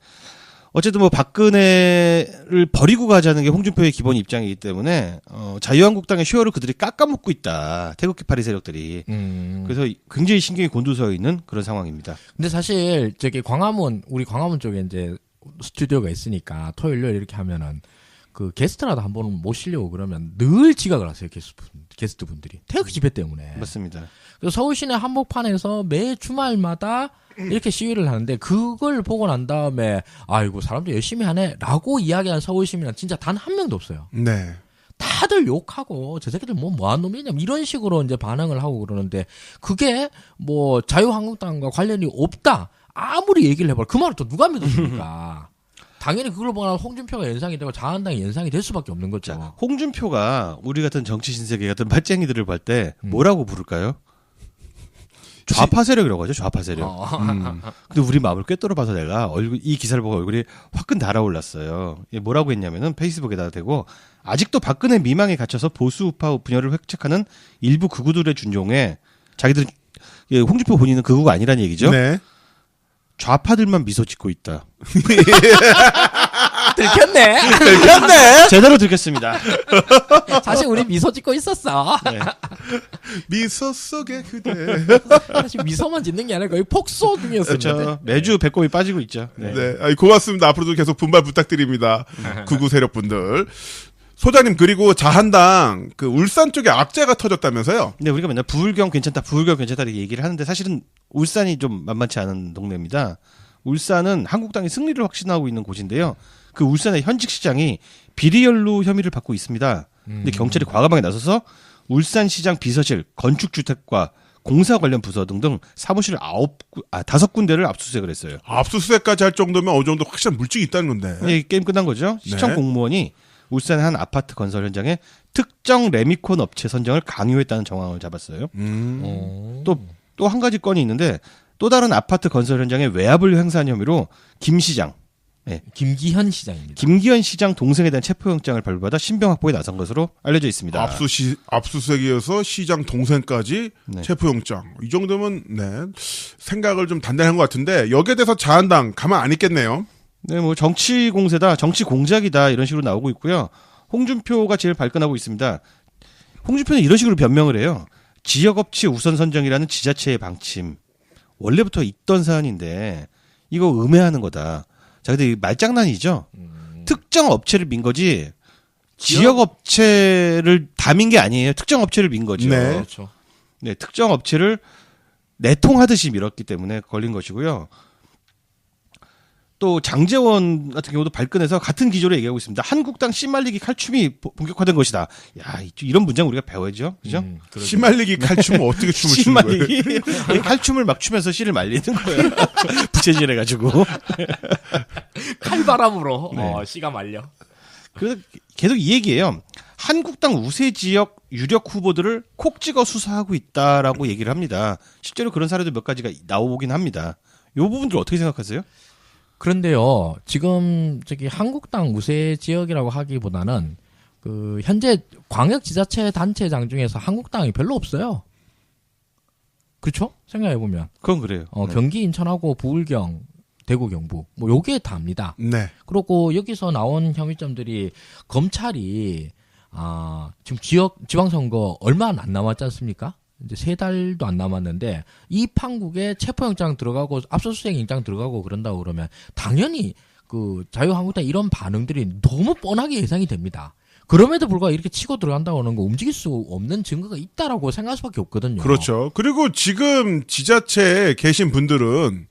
어쨌든 뭐 박근혜를 버리고 가자는 게 홍준표의 기본 입장이기 때문에 자유한국당의 쉐어를 그들이 깎아먹고 있다. 태극기 파리 세력들이. 그래서 굉장히 신경이 곤두서 있는 그런 상황입니다. 근데 사실 저기 우리 광화문 쪽에 이제 스튜디오가 있으니까 토요일 이렇게 하면은 그 게스트라도 한 번은 모시려고 그러면 늘 지각을 하세요. 게스트 분들이 태극기 집회 때문에. 맞습니다. 그래서 서울 시내 한복판에서 매 주말마다 이렇게 시위를 하는데 그걸 보고 난 다음에 아이고 사람들 열심히 하네라고 이야기하는 서울 시민은 진짜 단 한 명도 없어요. 네. 다들 욕하고 저 새끼들 뭐한 놈이냐 이런 식으로 이제 반응을 하고 그러는데 그게 뭐 자유한국당과 관련이 없다 아무리 얘기를 해봐라 그 말을 또 누가 믿어줍니까? 당연히 그걸 보고 홍준표가 연상이 되고 자한당이 연상이 될 수밖에 없는 거죠. 자, 홍준표가 우리 같은 정치 신세계 같은 발쟁이들을 볼 때 뭐라고 부를까요? 좌파 세력이라고 하죠. 좌파 세력. 근데 우리 마음을 꿰뚫어 봐서 내가 이 기사를 보고 얼굴이 화끈 달아올랐어요. 뭐라고 했냐면은 페이스북에다 대고 아직도 박근혜 미망에 갇혀서 보수 우파 분열을 획책하는 일부 극우들의 준종에 자기들 홍준표 본인은 극우가 아니라는 얘기죠. 네. 좌파들만 미소 짓고 있다. 들켰네. 제대로 들켰습니다. 사실 우리 미소 짓고 있었어. 네. 미소 속에 그대. 사실 미소만 짓는 게 아니라 거의 폭소 중이었습니다. 그렇죠. 매주 배꼽이 빠지고 있죠. 네. 아이, 고맙습니다. 앞으로도 계속 분발 부탁드립니다. 구구 세력분들. 소장님 그리고 자한당 그 울산 쪽에 악재가 터졌다면서요? 네, 우리가 맨날 부울경 괜찮다 이렇게 얘기를 하는데 사실은 울산이 좀 만만치 않은 동네입니다. 울산은 한국당이 승리를 확신하고 있는 곳인데요. 그 울산의 현직 시장이 비리 연루 혐의를 받고 있습니다. 근데 경찰이 과감하게 나서서 울산시장 비서실, 건축주택과 공사 관련 부서 등등 사무실 5군데를 압수수색을 했어요. 압수수색까지 할 정도면 어느 정도 확실한 물증이 있다는 건데. 네, 게임 끝난 거죠. 시청 공무원이 울산의 한 아파트 건설 현장에 특정 레미콘 업체 선정을 강요했다는 정황을 잡았어요. 또 한 가지 건이 있는데 또 다른 아파트 건설 현장에 외압을 행사한 혐의로 김 시장, 김기현 시장입니다. 김기현 시장 동생에 대한 체포영장을 발부받아 신병 확보에 나선 것으로 알려져 있습니다. 압수수색이어서 시장 동생까지 네. 체포영장. 이 정도면 네 생각을 좀 단단한 것 같은데 여기에 대해서 자한당 가만 안 있겠네요. 네, 뭐 정치 공세다, 정치 공작이다 이런 식으로 나오고 있고요. 홍준표가 제일 발끈하고 있습니다. 홍준표는 이런 식으로 변명을 해요. 지역업체 우선 선정이라는 지자체의 방침 원래부터 있던 사안인데 이거 음해하는 거다. 자, 근데 말장난이죠. 특정 업체를 민 거지 지역업체를 다 민 게 아니에요. 특정 업체를 민 거죠. 네. 그렇죠. 네, 특정 업체를 내통하듯이 밀었기 때문에 걸린 것이고요. 또 장제원 같은 경우도 발끈해서 같은 기조로 얘기하고 있습니다. 한국당 씨말리기 칼춤이 본격화된 것이다. 야, 이런 문장 우리가 배워야죠. 그죠? 씨말리기 칼춤은 어떻게 춤을 추는 거예요? 씨말리기. 칼춤을 막 추면서 씨를 말리는 거예요. 부채질해가지고. 칼바람으로 네. 씨가 말려. 그래서 계속 이 얘기예요. 한국당 우세 지역 유력 후보들을 콕 찍어 수사하고 있다라고 얘기를 합니다. 실제로 그런 사례도 몇 가지가 나오긴 합니다. 이 부분들 어떻게 생각하세요? 그런데요, 지금 저기 한국당 우세 지역이라고 하기보다는 그 현재 광역 지자체 단체장 중에서 한국당이 별로 없어요. 그렇죠? 생각해 보면. 그건 그래요. 경기 인천하고 부울경, 대구 경북 뭐 요게 다입니다. 네. 그리고 여기서 나온 혐의점들이 검찰이 지금 지방선거 얼마 안 남았지 않습니까? 이제 3달도 안 남았는데 이 판국에 체포영장 들어가고 압수수색 영장 들어가고 그런다고 그러면 당연히 그 자유한국당 이런 반응들이 너무 뻔하게 예상이 됩니다. 그럼에도 불구하고 이렇게 치고 들어간다고 하는 거 움직일 수 없는 증거가 있다라고 생각할 수밖에 없거든요. 그렇죠. 그리고 지금 지자체에 계신 분들은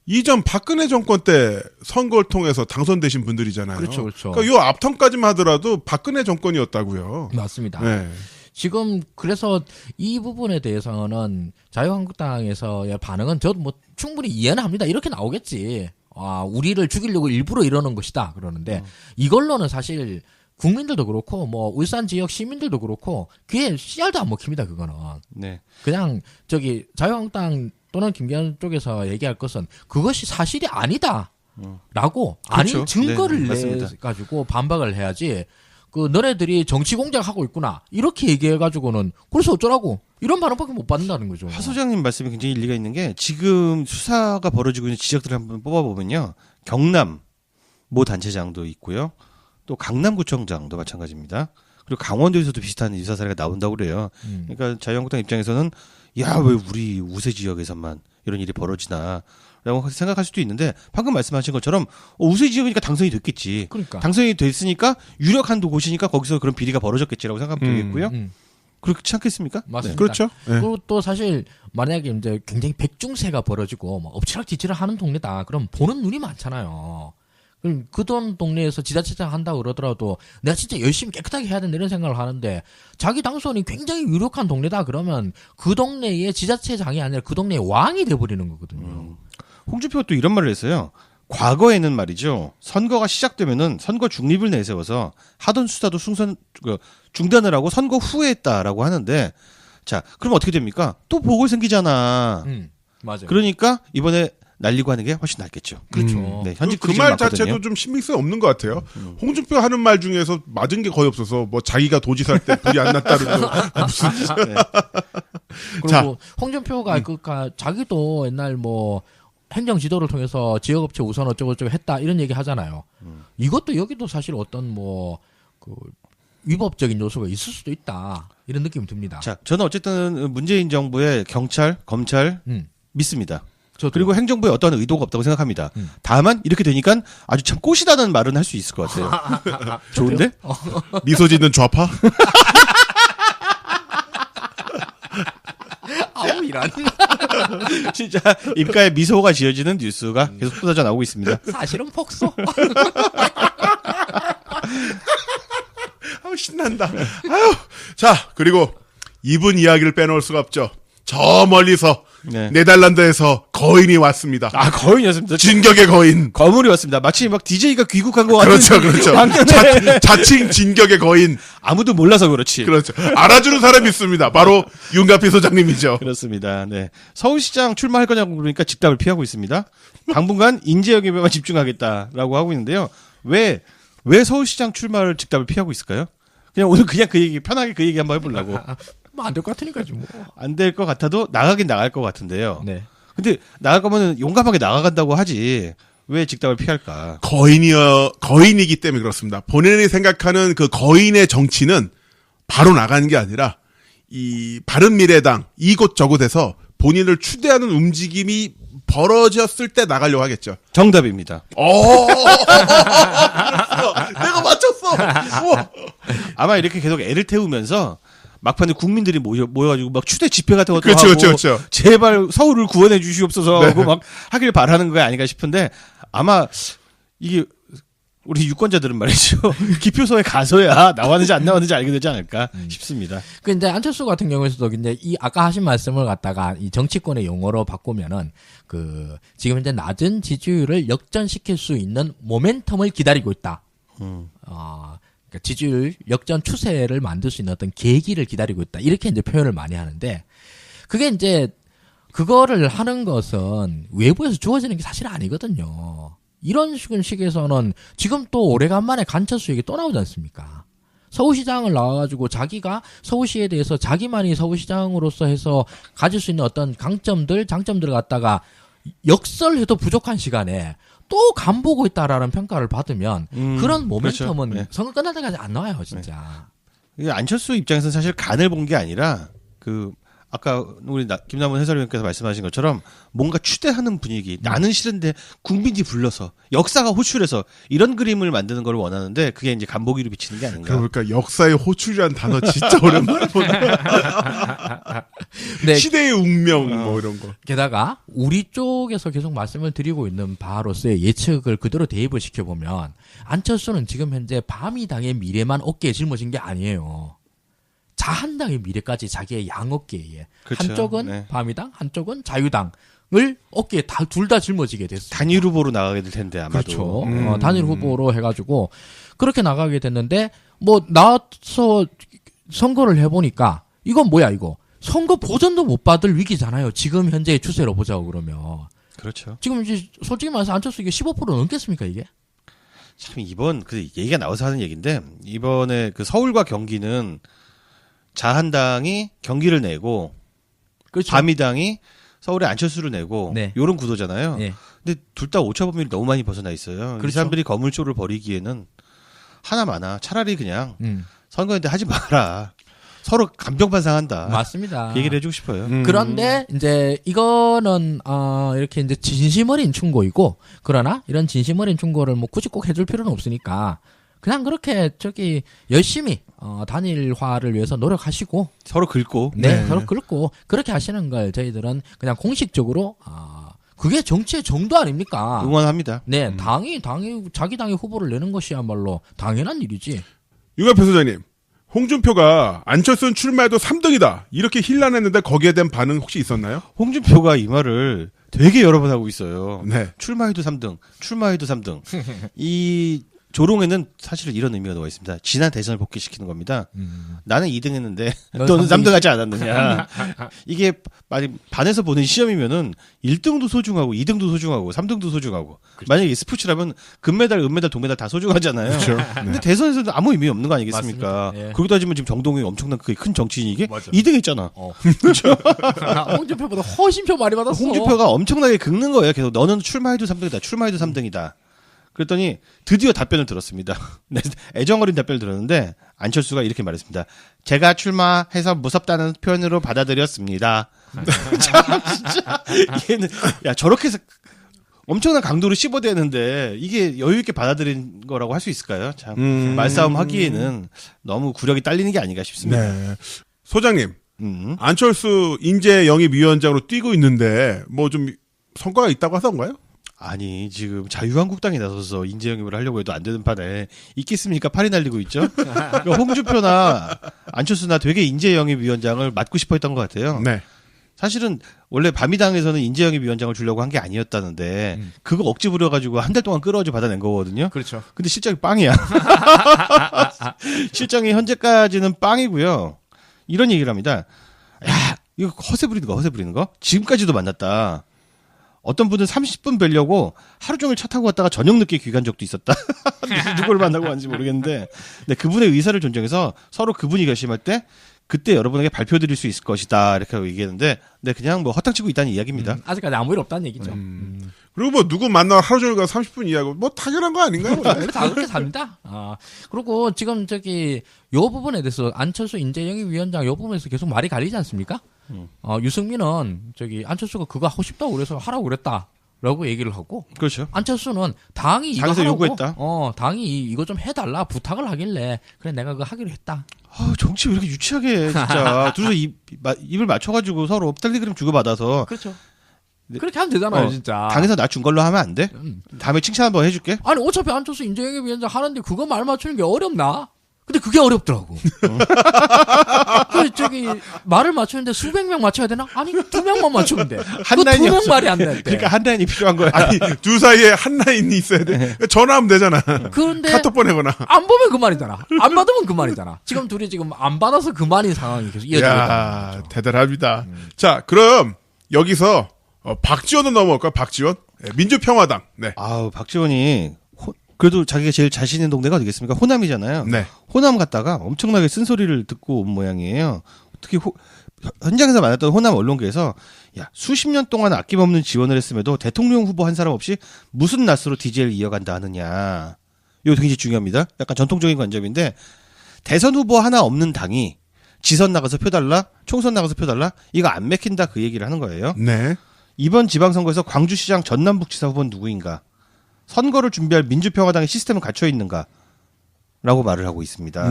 이전 박근혜 정권 때 선거를 통해서 당선되신 분들이잖아요. 그렇죠, 그렇죠. 그러니까 요 앞턴까지만 하더라도 박근혜 정권이었다고요. 맞습니다. 네. 지금 그래서 이 부분에 대해서는 자유한국당에서의 반응은 저도 뭐 충분히 이해는 합니다. 이렇게 나오겠지. 아, 우리를 죽이려고 일부러 이러는 것이다. 그러는데 이걸로는 사실 국민들도 그렇고 뭐 울산 지역 시민들도 그렇고 귀에 씨알도 안 먹힙니다. 그거는. 네. 그냥 저기 자유한국당 또는 김기현 쪽에서 얘기할 것은 그것이 사실이 아니다. 라고 아닌 그렇죠. 증거를 네, 맞습니다. 내 가지고 반박을 해야지. 그 너네들이 정치 공작하고 있구나 이렇게 얘기해 가지고는 그래서 어쩌라고 이런 반응밖에 못 받는다는 거죠. 하 소장님 말씀이 굉장히 일리가 있는 게 지금 수사가 벌어지고 있는 지역들을 한번 뽑아보면요. 경남 모 단체장도 있고요. 또 강남구청장도 마찬가지입니다. 그리고 강원도에서도 비슷한 유사 사례가 나온다고 그래요. 그러니까 자유한국당 입장에서는 야, 왜 우리 우세 지역에서만 이런 일이 벌어지나 라고 생각할 수도 있는데 방금 말씀하신 것처럼 우세 지역이니까 당선이 됐겠지. 그러니까. 당선이 됐으니까 유력한 곳이니까 거기서 그런 비리가 벌어졌겠지라고 생각하면 되겠고요. 그렇지 않겠습니까? 맞습니다. 그렇죠. 네. 그리고 또 사실 만약에 이제 굉장히 백중세가 벌어지고 뭐 엎치락뒤치락 하는 동네다. 그럼 보는 눈이 많잖아요. 그럼 그돈 동네에서 지자체장 한다고 그러더라도 내가 진짜 열심히 깨끗하게 해야 된다 이런 생각을 하는데 자기 당선이 굉장히 유력한 동네다 그러면 그 동네의 지자체장이 아니라 그 동네의 왕이 돼버리는 거거든요. 홍준표가 또 이런 말을 했어요. 과거에는 말이죠. 선거가 시작되면은 선거 중립을 내세워서 하던 수사도 중단을 하고 선거 후에 했다라고 하는데 자, 그럼 어떻게 됩니까? 또 보궐 생기잖아. 맞아요. 그러니까 이번에 날리고 하는 게 훨씬 낫겠죠. 그렇죠. 네, 현직 그 말 자체도 좀 신빙성이 없는 것 같아요. 홍준표 하는 말 중에서 맞은 게 거의 없어서 뭐 자기가 도지사 할 때 불이 안 났다는 거 무슨 네. 그리고 자. 홍준표가 그니까 자기도 옛날 뭐 행정 지도를 통해서 지역업체 우선 어쩌고저쩌고 했다 이런 얘기 하잖아요. 이것도 여기도 사실 어떤 뭐 그 위법적인 요소가 있을 수도 있다 이런 느낌이 듭니다. 자, 저는 어쨌든 문재인 정부의 경찰, 검찰 믿습니다. 저도요. 그리고 행정부에 어떠한 의도가 없다고 생각합니다. 다만 이렇게 되니까 아주 참 꽃이다는 말은 할 수 있을 것 같아요. 좋은데? 미소 짓는 좌파? 아우 이란 진짜 입가에 미소가 지어지는 뉴스가 계속 쏟아져 나오고 있습니다. 사실은 폭소. 아우 신난다. 아유. 자, 그리고 이분 이야기를 빼놓을 수가 없죠. 저 멀리서 네. 네덜란드에서 거인이 왔습니다. 아, 거인이었습니다. 진격의 거인. 거물이 왔습니다. 마치 막 DJ가 귀국한 것 같은. 그렇죠, 그렇죠. 자칭 진격의 거인. 아무도 몰라서 그렇지. 그렇죠. 알아주는 사람이 있습니다. 바로 윤가피 소장님이죠. 그렇습니다. 네. 서울시장 출마할 거냐고 그러니까 직답을 피하고 있습니다. 당분간 인재영입에만 집중하겠다라고 하고 있는데요. 왜 서울시장 출마를 직답을 피하고 있을까요? 그냥 오늘 그냥 그 얘기, 편하게 그 얘기 한번 해보려고. 뭐 안 될 것 같으니까지 뭐. 안 될 것 같아도 나가긴 나갈 것 같은데요. 네. 근데 나갈 거면 용감하게 나가간다고 하지. 왜 직답을 피할까? 거인이기 때문에 그렇습니다. 본인이 생각하는 그 거인의 정치는 바로 나가는 게 아니라 이 바른미래당 이곳저곳에서 본인을 추대하는 움직임이 벌어졌을 때 나가려고 하겠죠. 정답입니다. 내가 맞췄어. 아마 이렇게 계속 애를 태우면서 막판에 국민들이 모여가지고 막 추대 집회 같은 것도 그렇죠, 하고 그렇죠. 제발 서울을 구원해 주시옵소서 하고 막 하길 바라는 거 아닌가 싶은데 아마 이게 우리 유권자들은 말이죠. 기표소에 가서야 나왔는지 안 나왔는지 알게 되지 않을까 싶습니다. 그 이제 안철수 같은 경우에서도 이제 이 아까 하신 말씀을 갖다가 이 정치권의 용어로 바꾸면은 그 지금 이제 낮은 지지율을 역전시킬 수 있는 모멘텀을 기다리고 있다. 그러니까 지지율 역전 추세를 만들 수 있는 어떤 계기를 기다리고 있다. 이렇게 이제 표현을 많이 하는데 그게 이제 그거를 하는 것은 외부에서 주어지는 게 사실 아니거든요. 이런 식에서는 지금 또 오래간만에 간철수 얘기 또 나오지 않습니까? 서울시장을 나와가지고 자기가 서울시에 대해서 자기만이 서울시장으로서 해서 가질 수 있는 어떤 강점들, 장점들을 갖다가 역설해도 부족한 시간에 또 간보고 있다라는 평가를 받으면 그런 모멘텀은 그렇죠. 네. 선거 끝날 때까지 안 나와요, 진짜. 이게 안철수 입장에서는 사실 간을 본 게 아니라 그 아까 우리 김남훈 해설위원께서 말씀하신 것처럼 뭔가 추대하는 분위기 나는 싫은데 국민이 불러서 역사가 호출해서 이런 그림을 만드는 걸 원하는데 그게 이제 간보기로 비치는 게 아닌가. 그러니까 역사의 호출이라는 단어 진짜 오랜만에 보네. 네. 시대의 운명 뭐 이런 거. 게다가 우리 쪽에서 계속 말씀을 드리고 있는 바로서의 예측을 그대로 대입을 시켜보면 안철수는 지금 현재 바미당의 미래만 어깨에 짊어진 게 아니에요. 자한당의 미래까지 자기의 양어깨에 그렇죠. 한쪽은 네. 바미당, 한쪽은 자유당을 어깨에 둘 다 짊어지게 됐어요. 단일 후보로 나가게 될 텐데 아마도. 그렇죠. 단일 후보로 해가지고 그렇게 나가게 됐는데 뭐 나와서 선거를 해보니까 이건 뭐야 이거 선거 보전도 못 받을 위기잖아요. 지금 현재의 추세로 보자고 그러면 그렇죠. 지금 이제 솔직히 말해서 안철수 이게 15% 넘겠습니까 이게? 참 이번 그 얘기가 나와서 하는 얘기인데 이번에 그 서울과 경기는 자한당이 경기를 내고 그렇죠. 바미당이 서울에 안철수를 내고 네. 요런 구도잖아요. 예. 근데 둘 다 오차 범위를 너무 많이 벗어나 있어요. 그렇죠. 이 사람들이 거물쇼를 벌이기에는 하나 많아. 차라리 그냥 음. 선거인데 하지 마라. 서로 감정반상한다. 맞습니다. 그 얘기를 해주고 싶어요. 그런데 이제 이거는 이렇게 이제 진심 어린 충고이고 그러나 이런 진심 어린 충고를 뭐 굳이 꼭 해줄 필요는 없으니까 그냥 그렇게 저기 열심히 단일화를 위해서 노력하시고 서로 긁고. 네, 서로 그렇고 그렇게 하시는 걸 저희들은 그냥 공식적으로 그게 정치의 정도 아닙니까? 응원합니다. 네, 당이 자기 당의 후보를 내는 것이야말로 당연한 일이지. 윤갑표 소장님, 홍준표가 안철수는 출마해도 3등이다 이렇게 힐난했는데 거기에 대한 반응 혹시 있었나요? 홍준표가 이 말을 되게 여러 번 하고 있어요. 네. 출마해도 3등, 출마해도 3등. 이 조롱에는 사실 이런 의미가 나와 있습니다. 지난 대선을 복귀시키는 겁니다. 나는 2등 했는데 너는 3등 하지 않았느냐. 이게 만약 반에서 보는 시험이면은 1등도 소중하고 2등도 소중하고 3등도 소중하고 만약에 스포츠라면 금메달, 은메달, 동메달 다 소중하잖아요. 그렇죠. 근데 대선에서는 아무 의미 없는 거 아니겠습니까? 맞습니다. 예. 그러고 따지면 지금 정동영이 엄청난 큰 정치인이 이게 맞아. 2등 했잖아. 홍준표보다 훨씬 표 많이 받았어. 홍준표가 엄청나게 긁는 거예요. 계속 너는 출마해도 3등이다. 출마해도 3등이다. 그랬더니 드디어 답변을 들었습니다. 네, 애정어린 답변을 들었는데 안철수가 이렇게 말했습니다. 제가 출마해서 무섭다는 표현으로 받아들였습니다. 참 진짜 얘는 야 저렇게 해서 엄청난 강도로 씹어대는데 이게 여유 있게 받아들인 거라고 할 수 있을까요? 참 말싸움 하기에는 너무 구력이 딸리는 게 아닌가 싶습니다. 네. 소장님, 안철수 인재 영입위원장으로 뛰고 있는데 뭐 좀 성과가 있다고 하던가요? 아니 지금 자유한국당이 나서서 인재 영입을 하려고 해도 안 되는 판에 있겠습니까? 팔이 날리고 있죠. 그러니까 홍준표나 안철수나 되게 인재 영입 위원장을 맡고 싶어했던 것 같아요. 네. 사실은 원래 바미당에서는 인재 영입 위원장을 주려고 한 게 아니었다는데 그거 억지 부려가지고 한 달 동안 끌어가지고 받아낸 거거든요. 그렇죠. 근데 실적이 빵이야. 실적이 현재까지는 빵이고요. 이런 얘기를 합니다. 야 이거 허세 부리는 거? 지금까지도 만났다. 어떤 분은 30분 뵈려고 하루 종일 차 타고 갔다가 저녁 늦게 귀간 적도 있었다. 누구를 만나고 왔는지 모르겠는데, 근데 그분의 의사를 존중해서 서로 그분이 결심할 때 그때 여러분에게 발표드릴 수 있을 것이다 이렇게 얘기했는데, 네 그냥 뭐 허탕치고 있다는 이야기입니다. 아직까지 아무 일 없다는 얘기죠. 그리고 뭐 누구 만나 하루 종일 가 30분 이하고 뭐 당연한 거 아닌가요? 원래 다 그렇게 삽니다. 그리고 지금 저기 요 부분에 대해서 안철수 인재영입위원장 요 부분에서 계속 말이 갈리지 않습니까? 유승민은 저기 안철수가 그거 하고 싶다고 그래서 하라고 그랬다라고 얘기를 하고 그렇죠. 안철수는 당이 이거 당에서 하라고 요구했다. 당이 이거 좀 해달라 부탁을 하길래 그래 내가 그거 하기로 했다. 정치 왜 이렇게 유치하게 해, 진짜. 둘이서 입을 맞춰가지고 서로 텔레그램 주고받아서 그렇죠. 그렇게 하면 되잖아요, 진짜. 당에서 나 준 걸로 하면 안 돼? 다음에 칭찬 한번 해줄게. 아니 어차피 안철수 인재영입위원장 하는데 그거 말 맞추는 게 어렵나? 근데 그게 어렵더라고. 그 저기 말을 맞추는데 수백 명 맞춰야 되나? 아니 2명만 맞추면 돼. 한 라인이 2명 없어. 말이 안 되는데. 그러니까 한 라인이 필요한 거야. 아니 둘 사이에 한 라인이 있어야 돼. 전화하면 되잖아. 그런데 카톡 보내거나. 안 보면 그만이잖아. 안 받으면 그만이잖아. 지금 둘이 지금 안 받아서 그만인 상황이 계속 이어지고 있다. 야 대단합니다. 자 그럼 여기서 박지원으로 넘어갈까요? 박지원? 네, 민주평화당. 네. 아우 박지원이 그래도 자기가 제일 자신 있는 동네가 어디겠습니까? 호남이잖아요. 네. 호남 갔다가 엄청나게 쓴소리를 듣고 온 모양이에요. 특히 현장에서 만났던 호남 언론계에서 야 수십 년 동안 아낌없는 지원을 했음에도 대통령 후보 한 사람 없이 무슨 낯으로 DJ를 이어간다 하느냐. 이거 굉장히 중요합니다. 약간 전통적인 관점인데 대선 후보 하나 없는 당이 지선 나가서 표 달라, 총선 나가서 표 달라 이거 안 맥힌다 그 얘기를 하는 거예요. 네. 이번 지방선거에서 광주시장 전남북지사 후보는 누구인가? 선거를 준비할 민주평화당의 시스템은 갖춰 있는가? 라고 말을 하고 있습니다.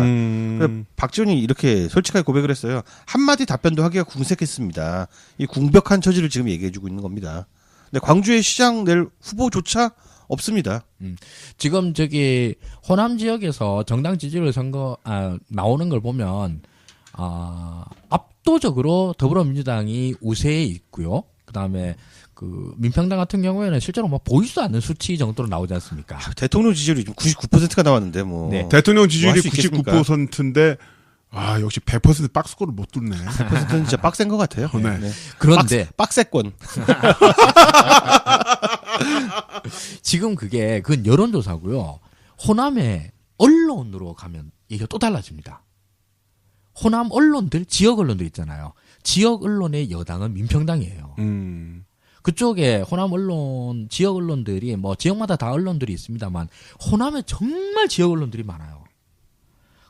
박지원이 이렇게 솔직하게 고백을 했어요. 한마디 답변도 하기가 궁색했습니다. 이 궁벽한 처지를 지금 얘기해주고 있는 겁니다. 근데 광주의 시장 낼 후보조차 없습니다. 지금 저기 호남 지역에서 정당 지지율 선거 나오는 걸 보면 압도적으로 더불어민주당이 우세에 있고요. 그다음에 그 민평당 같은 경우에는 실제로 뭐 보이지도 않는 수치 정도로 나오지 않습니까? 대통령 지지율이 지금 99%가 나왔는데 뭐. 네. 대통령 지지율이 뭐할수 있겠습니까? 99%인데 아 역시 100% 박스코를 못 뚫네. 100%는 진짜 빡센 것 같아요. 네. 그런데 빡세권. 지금 그건 여론조사고요. 호남의 언론으로 가면 이게 또 달라집니다. 호남 언론들, 지역 언론들 있잖아요. 지역 언론의 여당은 민평당이에요. 그쪽에 호남 언론, 지역 언론들이 뭐 지역마다 다 언론들이 있습니다만 호남에 정말 지역 언론들이 많아요.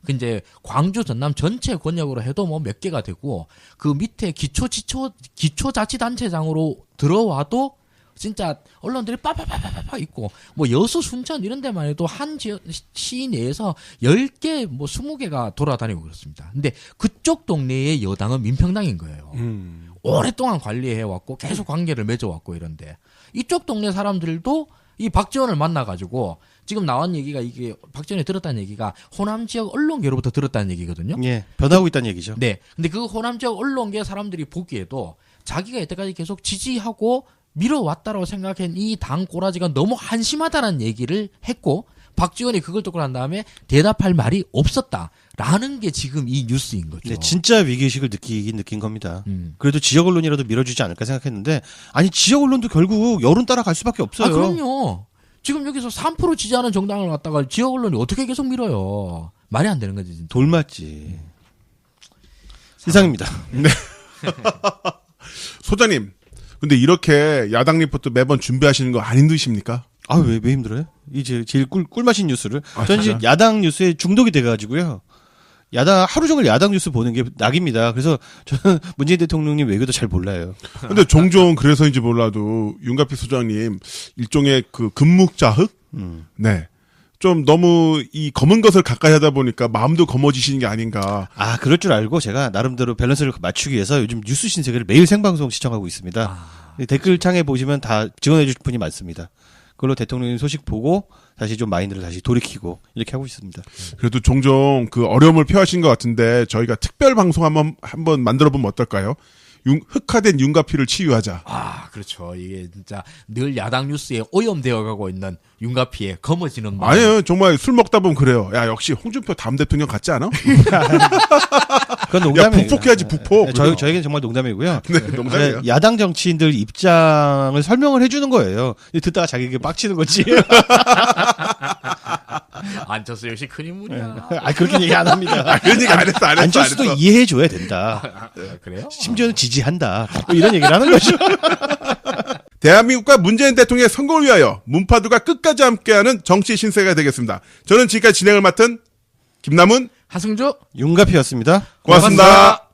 그 이제 광주, 전남 전체 권역으로 해도 뭐 몇 개가 되고 그 밑에 기초자치단체장으로 들어와도 진짜 언론들이 빠바바바바 있고 뭐 여수, 순천 이런 데만 해도 한 지역 시 내에서 10개 뭐 20개가 돌아다니고 그렇습니다. 근데 그쪽 동네의 여당은 민평당인 거예요. 오랫동안 관리해 왔고 계속 관계를 맺어 왔고 이런데 이쪽 동네 사람들도 이 박지원을 만나 가지고 지금 나온 얘기가 이게 박지원이 들었다는 얘기가 호남 지역 언론계로부터 들었다는 얘기거든요. 예. 변하고 있다는 얘기죠. 네. 근데 그 호남 지역 언론계 사람들이 보기에도 자기가 여태까지 계속 지지하고 밀어왔다라고 생각한 이 당 꼬라지가 너무 한심하다는 얘기를 했고 박지원이 그걸 듣고 난 다음에 대답할 말이 없었다라는 게 지금 이 뉴스인 거죠. 네, 진짜 위기의식을 느낀 겁니다. 그래도 지역 언론이라도 밀어주지 않을까 생각했는데 아니 지역 언론도 결국 여론 따라갈 수밖에 없어요. 아, 그럼요. 지금 여기서 3% 지지하는 정당을 갖다가 지역 언론이 어떻게 계속 밀어요. 말이 안 되는 거지. 진짜. 돌맞지. 이상입니다. 소장님, 근데 이렇게 야당 리포트 매번 준비하시는 거 안 힘드십니까? 아, 왜 힘들어요? 이제 제일 꿀맛인 뉴스를. 아, 저는 진짜? 이제 야당 뉴스에 중독이 돼가지고요. 하루 종일 야당 뉴스 보는 게 낙입니다. 그래서 저는 문재인 대통령님 외교도 잘 몰라요. 근데 종종 그래서인지 몰라도 윤가피 소장님 일종의 그 금묵자흑? 네. 좀 너무 이 검은 것을 가까이 하다 보니까 마음도 검어지시는 게 아닌가. 아, 그럴 줄 알고 제가 나름대로 밸런스를 맞추기 위해서 요즘 뉴스 신세계를 매일 생방송 시청하고 있습니다. 댓글창에 보시면 다 증언해 주실 분이 많습니다. 그걸로 대통령님 소식 보고 다시 좀 마인드를 다시 돌이키고 이렇게 하고 있습니다. 그래도 종종 그 어려움을 표하신 것 같은데 저희가 특별 방송 한번 만들어 보면 어떨까요? 흑화된 윤가피를 치유하자. 아, 그렇죠. 이게 진짜 늘 야당 뉴스에 오염되어 가고 있는 윤가피의 검어지는 마음. 아니에요. 정말 술 먹다 보면 그래요. 야, 역시 홍준표 다음 대통령 같지 않아? 그건 농담이에요. 야, 북폭해야지, 북폭. 저에게는 정말 농담이고요. 네, 농담이에요. 야당 정치인들 입장을 설명을 해주는 거예요. 듣다가 자기에게 빡치는 거지. 안철수 역시 큰 인물이야. 아, 그렇게 얘기 안 합니다. 그런 얘기 안 했어. 안철수도 이해해줘야 된다. 아, 그래요? 심지어는 지지한다. 뭐 이런 얘기를 하는 거죠. 대한민국과 문재인 대통령의 선거를 위하여 문파두가 끝까지 함께하는 정치 신세가 되겠습니다. 저는 지금까지 진행을 맡은 김남훈, 하승주 윤가피였습니다. 고맙습니다.